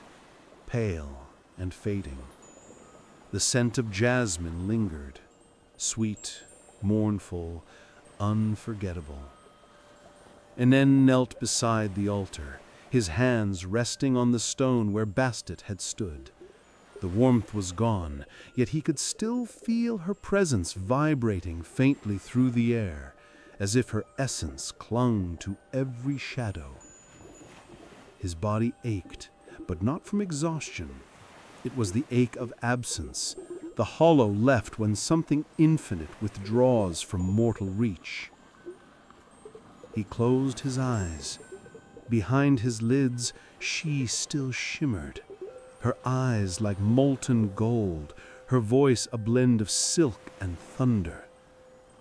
pale and fading. The scent of jasmine lingered, sweet, mournful, unforgettable. Anen knelt beside the altar, his hands resting on the stone where Bastet had stood. The warmth was gone, yet he could still feel her presence vibrating faintly through the air, as if her essence clung to every shadow. His body ached, but not from exhaustion. It was the ache of absence, the hollow left when something infinite withdraws from mortal reach. He closed his eyes. Behind his lids, she still shimmered, her eyes like molten gold, her voice a blend of silk and thunder.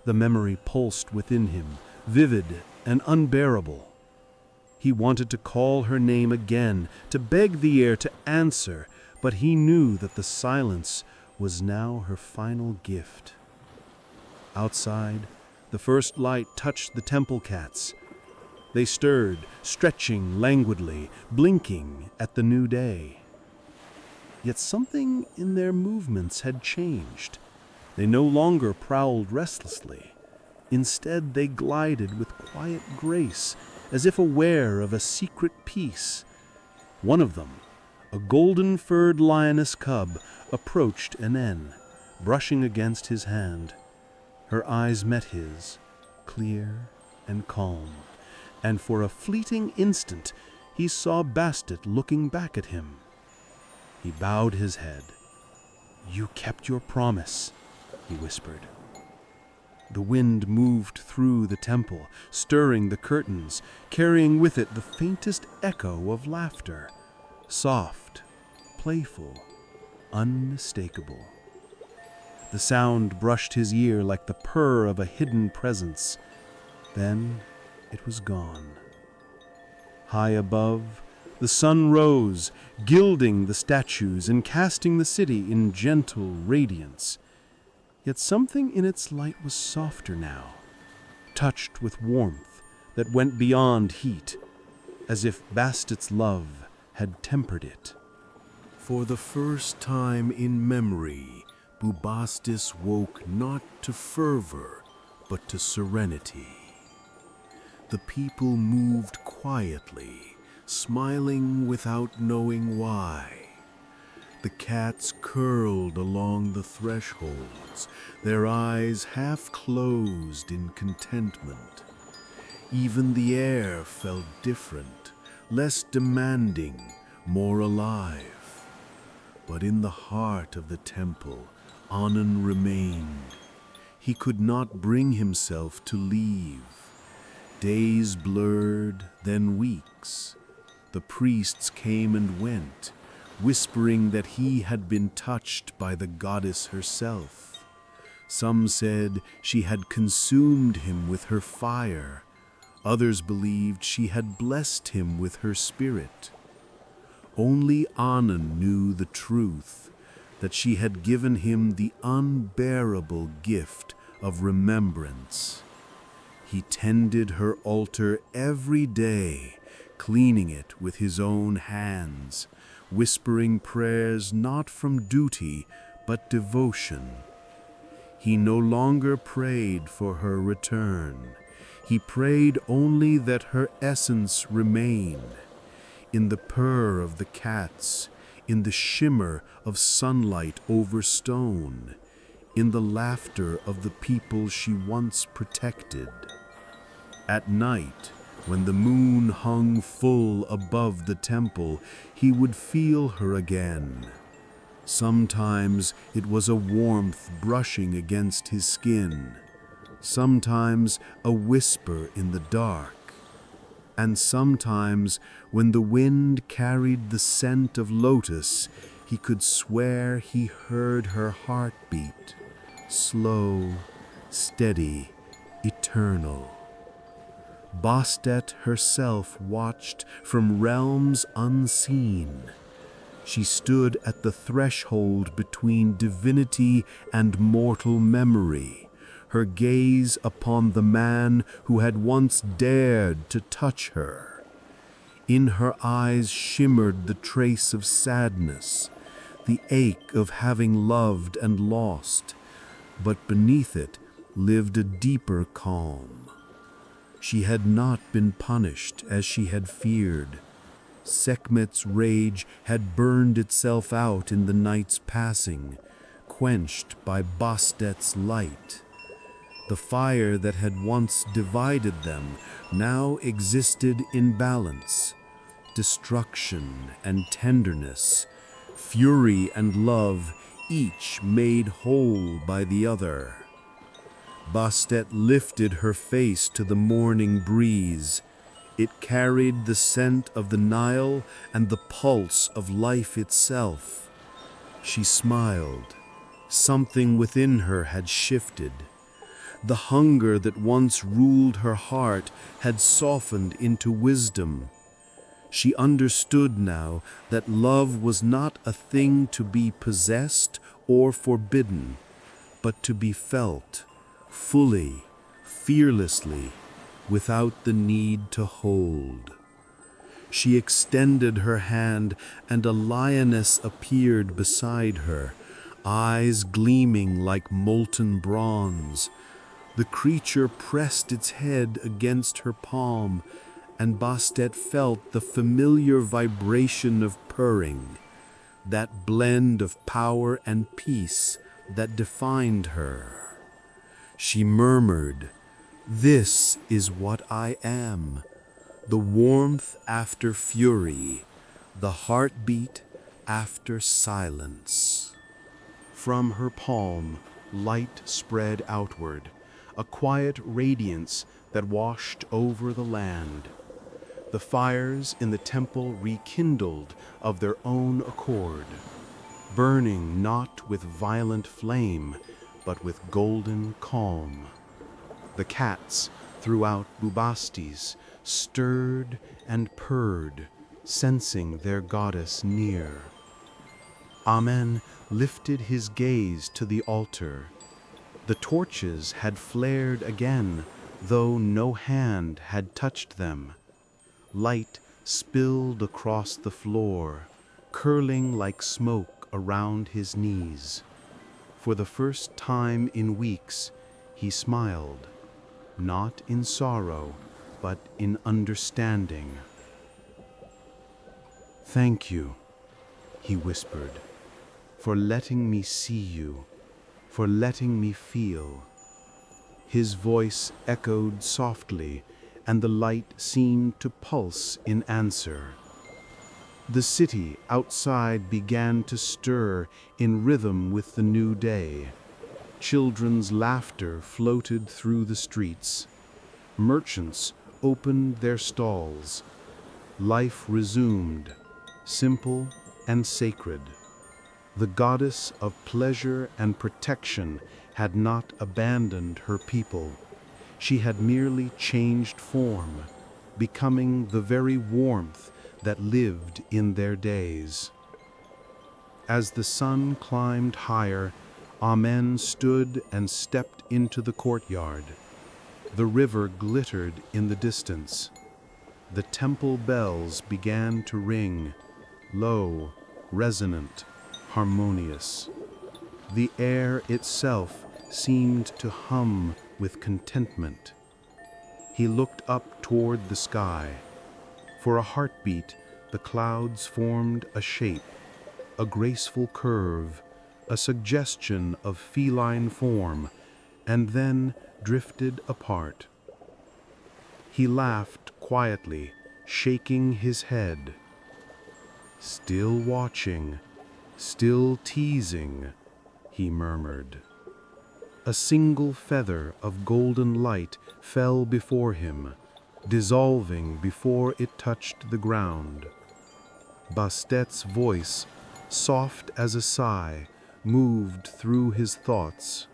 The memory pulsed within him, vivid and unbearable. He wanted to call her name again, to beg the air to answer, but he knew that the silence was now her final gift. Outside, the first light touched the temple cats. They stirred, stretching languidly, blinking at the new day. Yet something in their movements had changed. They no longer prowled restlessly. Instead, they glided with quiet grace, as if aware of a secret peace. One of them, a golden-furred lioness cub, approached Anen, brushing against his hand. Her eyes met his, clear and calm, and for a fleeting instant he saw Bastet looking back at him. He bowed his head. "You kept your promise," he whispered. The wind moved through the temple, stirring the curtains, carrying with it the faintest echo of laughter, soft, playful, unmistakable. The sound brushed his ear like the purr of a hidden presence. Then it was gone. High above, The sun rose, gilding the statues and casting the city in gentle radiance. Yet something in its light was softer now, touched with warmth that went beyond heat, as if Bastet's love had tempered it. For the first time in memory, Bubastis woke not to fervor, but to serenity. The people moved quietly, smiling without knowing why. The cats curled along the thresholds, their eyes half closed in contentment. Even the air felt different, less demanding, more alive. But in the heart of the temple, Anand remained. He could not bring himself to leave. Days blurred, then weeks. The priests came and went, whispering that he had been touched by the goddess herself. Some said she had consumed him with her fire. Others believed she had blessed him with her spirit. Only Anand knew the truth, that she had given him the unbearable gift of remembrance. He tended her altar every day, cleaning it with his own hands, whispering prayers not from duty but devotion. He no longer prayed for her return. He prayed only that her essence remain. In the purr of the cats, in the shimmer of sunlight over stone, in the laughter of the people she once protected. At night, when the moon hung full above the temple, he would feel her again. Sometimes it was a warmth brushing against his skin, sometimes a whisper in the dark, and sometimes when the wind carried the scent of lotus, he could swear he heard her heartbeat, slow, steady, eternal. Bastet herself watched from realms unseen. She stood at the threshold between divinity and mortal memory, her gaze upon the man who had once dared to touch her. In her eyes shimmered the trace of sadness, the ache of having loved and lost, but beneath it lived a deeper calm. She had not been punished as she had feared. Sekhmet's rage had burned itself out in the night's passing, quenched by Bastet's light. The fire that had once divided them now existed in balance. Destruction and tenderness, fury and love, each made whole by the other. Bastet lifted her face to the morning breeze. It carried the scent of the Nile and the pulse of life itself. She smiled. Something within her had shifted. The hunger that once ruled her heart had softened into wisdom. She understood now that love was not a thing to be possessed or forbidden, but to be felt, fully, fearlessly, without the need to hold. She extended her hand, and a lioness appeared beside her, eyes gleaming like molten bronze. The creature pressed its head against her palm, and Bastet felt the familiar vibration of purring, that blend of power and peace that defined her. She murmured, "This is what I am, the warmth after fury, the heartbeat after silence." From her palm, light spread outward, a quiet radiance that washed over the land. The fires in the temple rekindled of their own accord, burning not with violent flame, but with golden calm. The cats throughout Bubastis stirred and purred, sensing their goddess near. Amen lifted his gaze to the altar. The torches had flared again, though no hand had touched them. Light spilled across the floor, curling like smoke around his knees. For the first time in weeks, he smiled, not in sorrow, but in understanding. "Thank you," he whispered, "for letting me see you, for letting me feel." His voice echoed softly, and the light seemed to pulse in answer. The city outside began to stir in rhythm with the new day. Children's laughter floated through the streets. Merchants opened their stalls. Life resumed, simple and sacred. The goddess of pleasure and protection had not abandoned her people. She had merely changed form, becoming the very warmth that lived in their days. As the sun climbed higher, Amen stood and stepped into the courtyard. The river glittered in the distance. The temple bells began to ring, low, resonant, harmonious. The air itself seemed to hum with contentment. He looked up toward the sky. For a heartbeat, the clouds formed a shape, a graceful curve, a suggestion of feline form, and then drifted apart. He laughed quietly, shaking his head. "Still watching, still teasing," he murmured. A single feather of golden light fell before him, dissolving before it touched the ground. Bastet's voice, soft as a sigh, moved through his thoughts.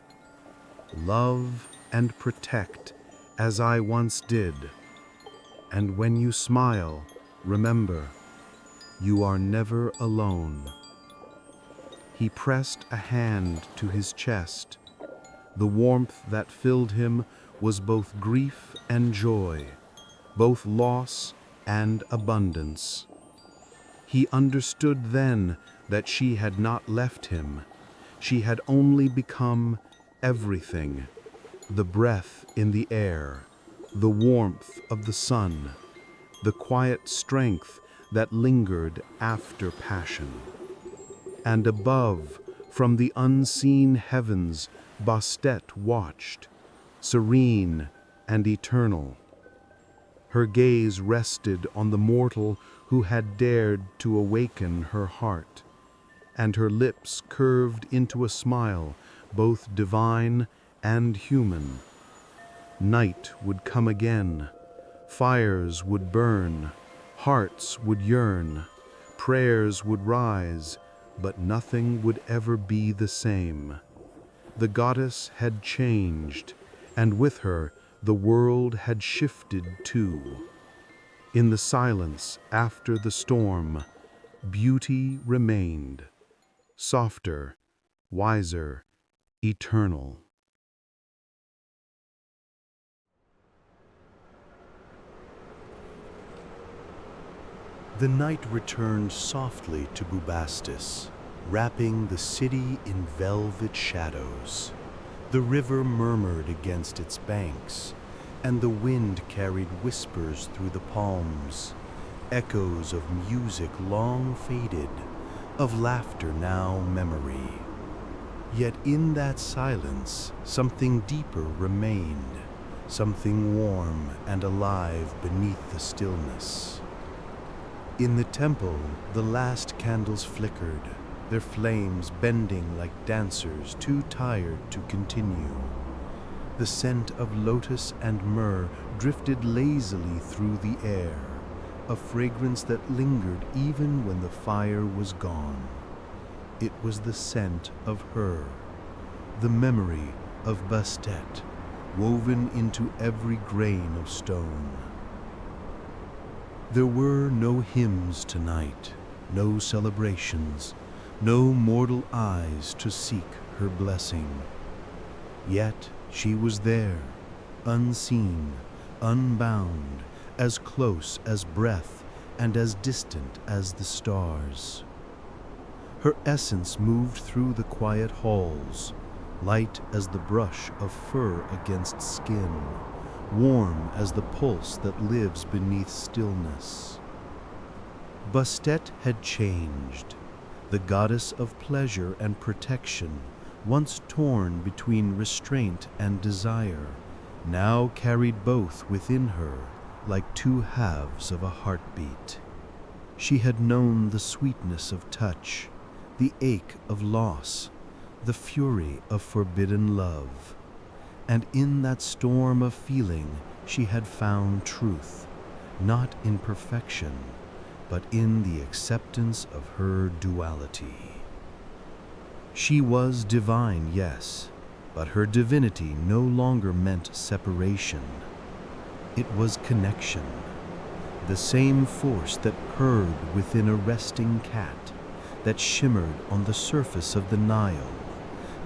"Love and protect as I once did. And when you smile, remember, you are never alone." He pressed a hand to his chest. The warmth that filled him was both grief and joy, both loss and abundance. He understood then that she had not left him. She had only become everything: the breath in the air, the warmth of the sun, the quiet strength that lingered after passion. And above, from the unseen heavens, Bastet watched, serene and eternal. Her gaze rested on the mortal who had dared to awaken her heart, and her lips curved into a smile both divine and human. Night would come again, fires would burn, hearts would yearn, prayers would rise, but nothing would ever be the same. The goddess had changed, and with her the world had shifted too. In the silence after the storm, beauty remained, softer, wiser, eternal. The night returned softly to Bubastis, wrapping the city in velvet shadows. The river murmured against its banks, and the wind carried whispers through the palms, echoes of music long faded, of laughter now memory. Yet in that silence, something deeper remained, something warm and alive beneath the stillness. In the temple, the last candles flickered, their flames bending like dancers too tired to continue. The scent of lotus and myrrh drifted lazily through the air, a fragrance that lingered even when the fire was gone. It was the scent of her, the memory of Bastet, woven into every grain of stone. There were no hymns tonight, no celebrations, no mortal eyes to seek her blessing. Yet she was there, unseen, unbound, as close as breath and as distant as the stars. Her essence moved through the quiet halls, light as the brush of fur against skin, warm as the pulse that lives beneath stillness. Bastet had changed. The goddess of pleasure and protection, once torn between restraint and desire, now carried both within her like two halves of a heartbeat. She had known the sweetness of touch, the ache of loss, the fury of forbidden love. And in that storm of feeling she had found truth, not in perfection, but in the acceptance of her duality. She was divine, yes, but her divinity no longer meant separation. It was connection, the same force that purred within a resting cat, that shimmered on the surface of the Nile,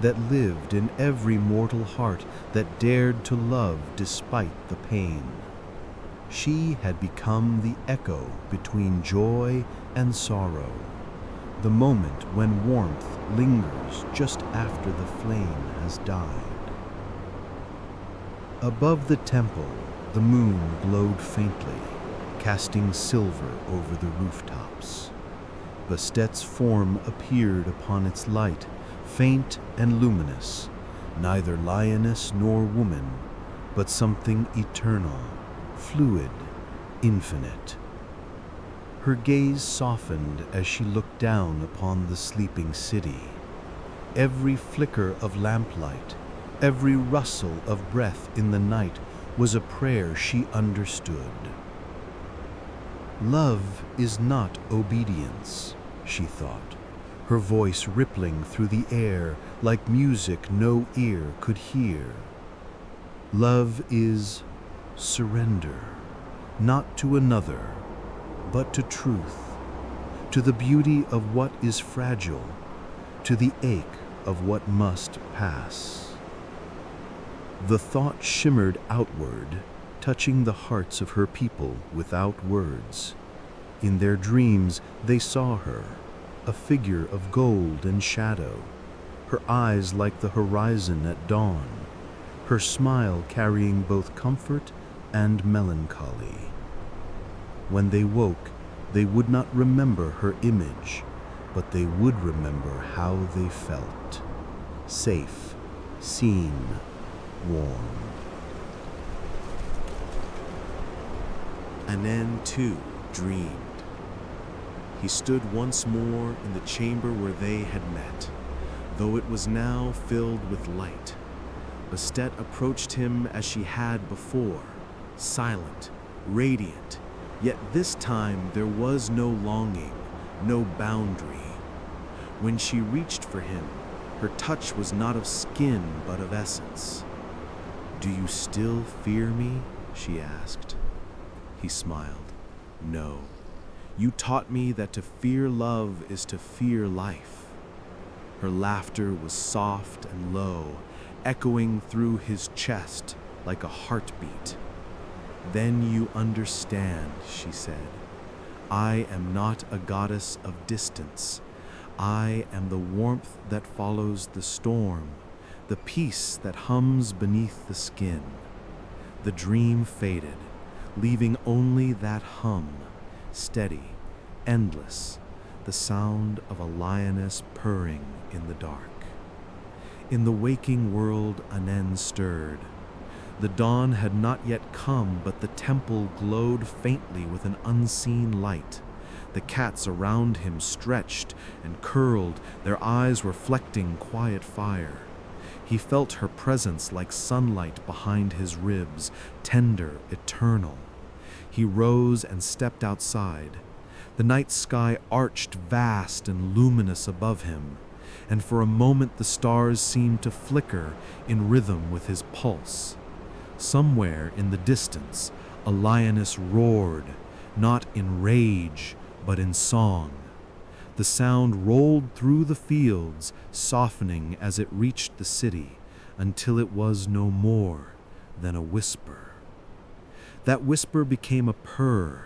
that lived in every mortal heart that dared to love despite the pain. She had become the echo between joy and sorrow, the moment when warmth lingers just after the flame has died. Above the temple, the moon glowed faintly, casting silver over the rooftops. Bastet's form appeared upon its light, faint and luminous, neither lioness nor woman, but something eternal, fluid, infinite. Her gaze softened as she looked down upon the sleeping city. Every flicker of lamplight, every rustle of breath in the night was a prayer she understood. Love is not obedience, she thought, her voice rippling through the air like music no ear could hear. Love is surrender, not to another, but to truth, to the beauty of what is fragile, to the ache of what must pass. The thought shimmered outward, touching the hearts of her people without words. In their dreams they saw her, a figure of gold and shadow, her eyes like the horizon at dawn, her smile carrying both comfort and melancholy. When they woke, they would not remember her image, but they would remember how they felt. Safe, seen, warm. Anen, too, dreamed. He stood once more in the chamber where they had met, though it was now filled with light. Bastet approached him as she had before, silent, radiant, yet this time there was no longing, no boundary. When she reached for him, her touch was not of skin but of essence. "Do you still fear me?" she asked. He smiled. "No. You taught me that to fear love is to fear life." Her laughter was soft and low, echoing through his chest like a heartbeat. "Then you understand," she said. "I am not a goddess of distance. I am the warmth that follows the storm, the peace that hums beneath the skin." The dream faded, leaving only that hum, steady, endless, the sound of a lioness purring in the dark. In the waking world, Anen stirred. The dawn had not yet come, but the temple glowed faintly with an unseen light. The cats around him stretched and curled, their eyes reflecting quiet fire. He felt her presence like sunlight behind his ribs, tender, eternal. He rose and stepped outside. The night sky arched vast and luminous above him, and for a moment the stars seemed to flicker in rhythm with his pulse. Somewhere in the distance, a lioness roared, not in rage, but in song. The sound rolled through the fields, softening as it reached the city, until it was no more than a whisper. That whisper became a purr,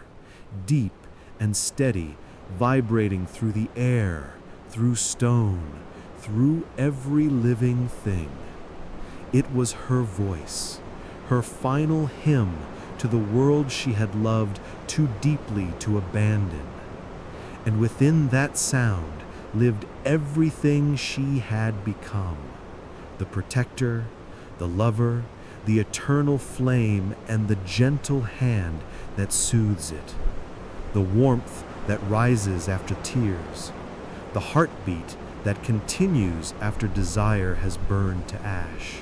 deep and steady, vibrating through the air, through stone, through every living thing. It was her voice, her final hymn to the world she had loved too deeply to abandon. And within that sound lived everything she had become: the protector, the lover, the eternal flame, and the gentle hand that soothes it, the warmth that rises after tears, the heartbeat that continues after desire has burned to ash.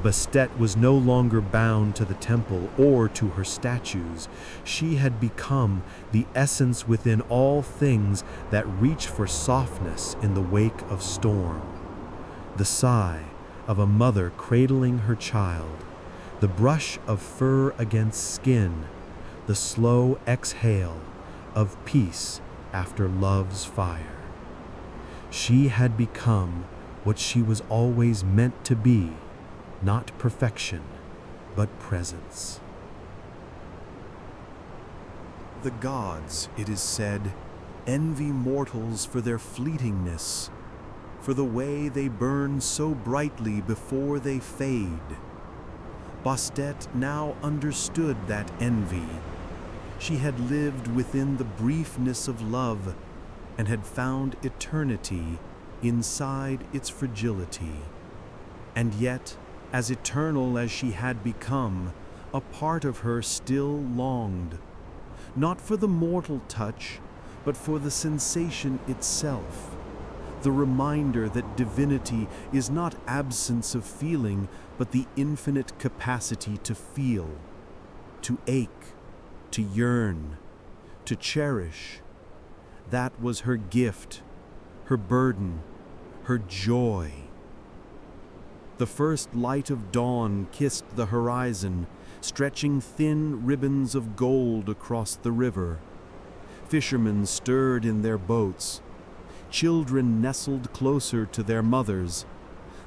Bastet was no longer bound to the temple or to her statues. She had become the essence within all things that reach for softness in the wake of storm. The sigh of a mother cradling her child, the brush of fur against skin, the slow exhale of peace after love's fire. She had become what she was always meant to be, not perfection, but presence. The gods, it is said, envy mortals for their fleetingness, for the way they burn so brightly before they fade. Bastet now understood that envy. She had lived within the briefness of love and had found eternity inside its fragility. And yet, as eternal as she had become, a part of her still longed, not for the mortal touch, but for the sensation itself, the reminder that divinity is not absence of feeling, but the infinite capacity to feel, to ache, to yearn, to cherish. That was her gift, her burden, her joy. The first light of dawn kissed the horizon, stretching thin ribbons of gold across the river. Fishermen stirred in their boats. Children nestled closer to their mothers.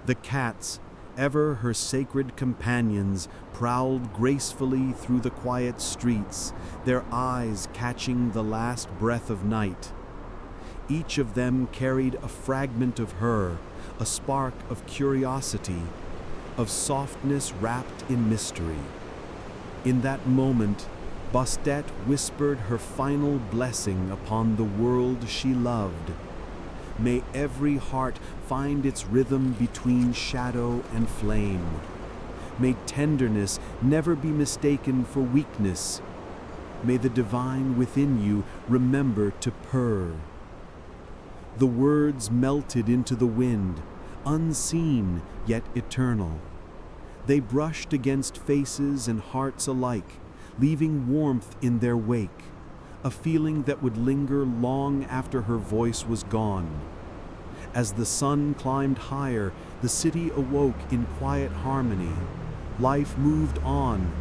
The cats, ever her sacred companions, prowled gracefully through the quiet streets, their eyes catching the last breath of night. Each of them carried a fragment of her, a spark of curiosity, of softness wrapped in mystery. In that moment, Bastet whispered her final blessing upon the world she loved. May every heart find its rhythm between shadow and flame. May tenderness never be mistaken for weakness. May the divine within you remember to purr. The words melted into the wind, unseen yet eternal. They brushed against faces and hearts alike, leaving warmth in their wake, a feeling that would linger long after her voice was gone. As the sun climbed higher, the city awoke in quiet harmony. Life moved on.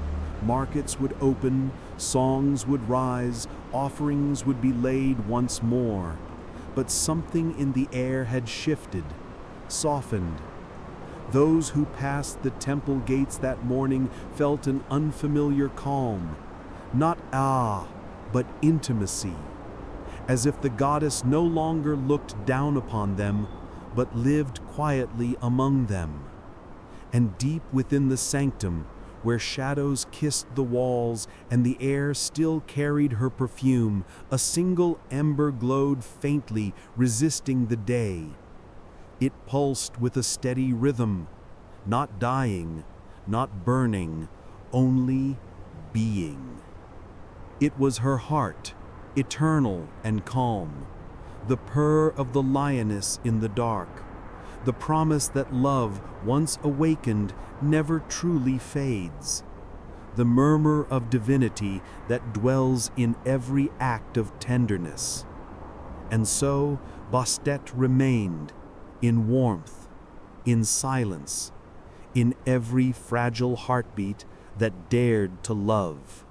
Markets would open, songs would rise, offerings would be laid once more. But something in the air had shifted, softened. Those who passed the temple gates that morning felt an unfamiliar calm, not awe, but intimacy, as if the goddess no longer looked down upon them, but lived quietly among them. And deep within the sanctum, where shadows kissed the walls and the air still carried her perfume, a single ember glowed faintly, resisting the day. It pulsed with a steady rhythm, not dying, not burning, only being. It was her heart, eternal and calm, the purr of the lioness in the dark, the promise that love, once awakened, never truly fades, the murmur of divinity that dwells in every act of tenderness. And so Bastet remained, in warmth, in silence, in every fragile heartbeat that dared to love.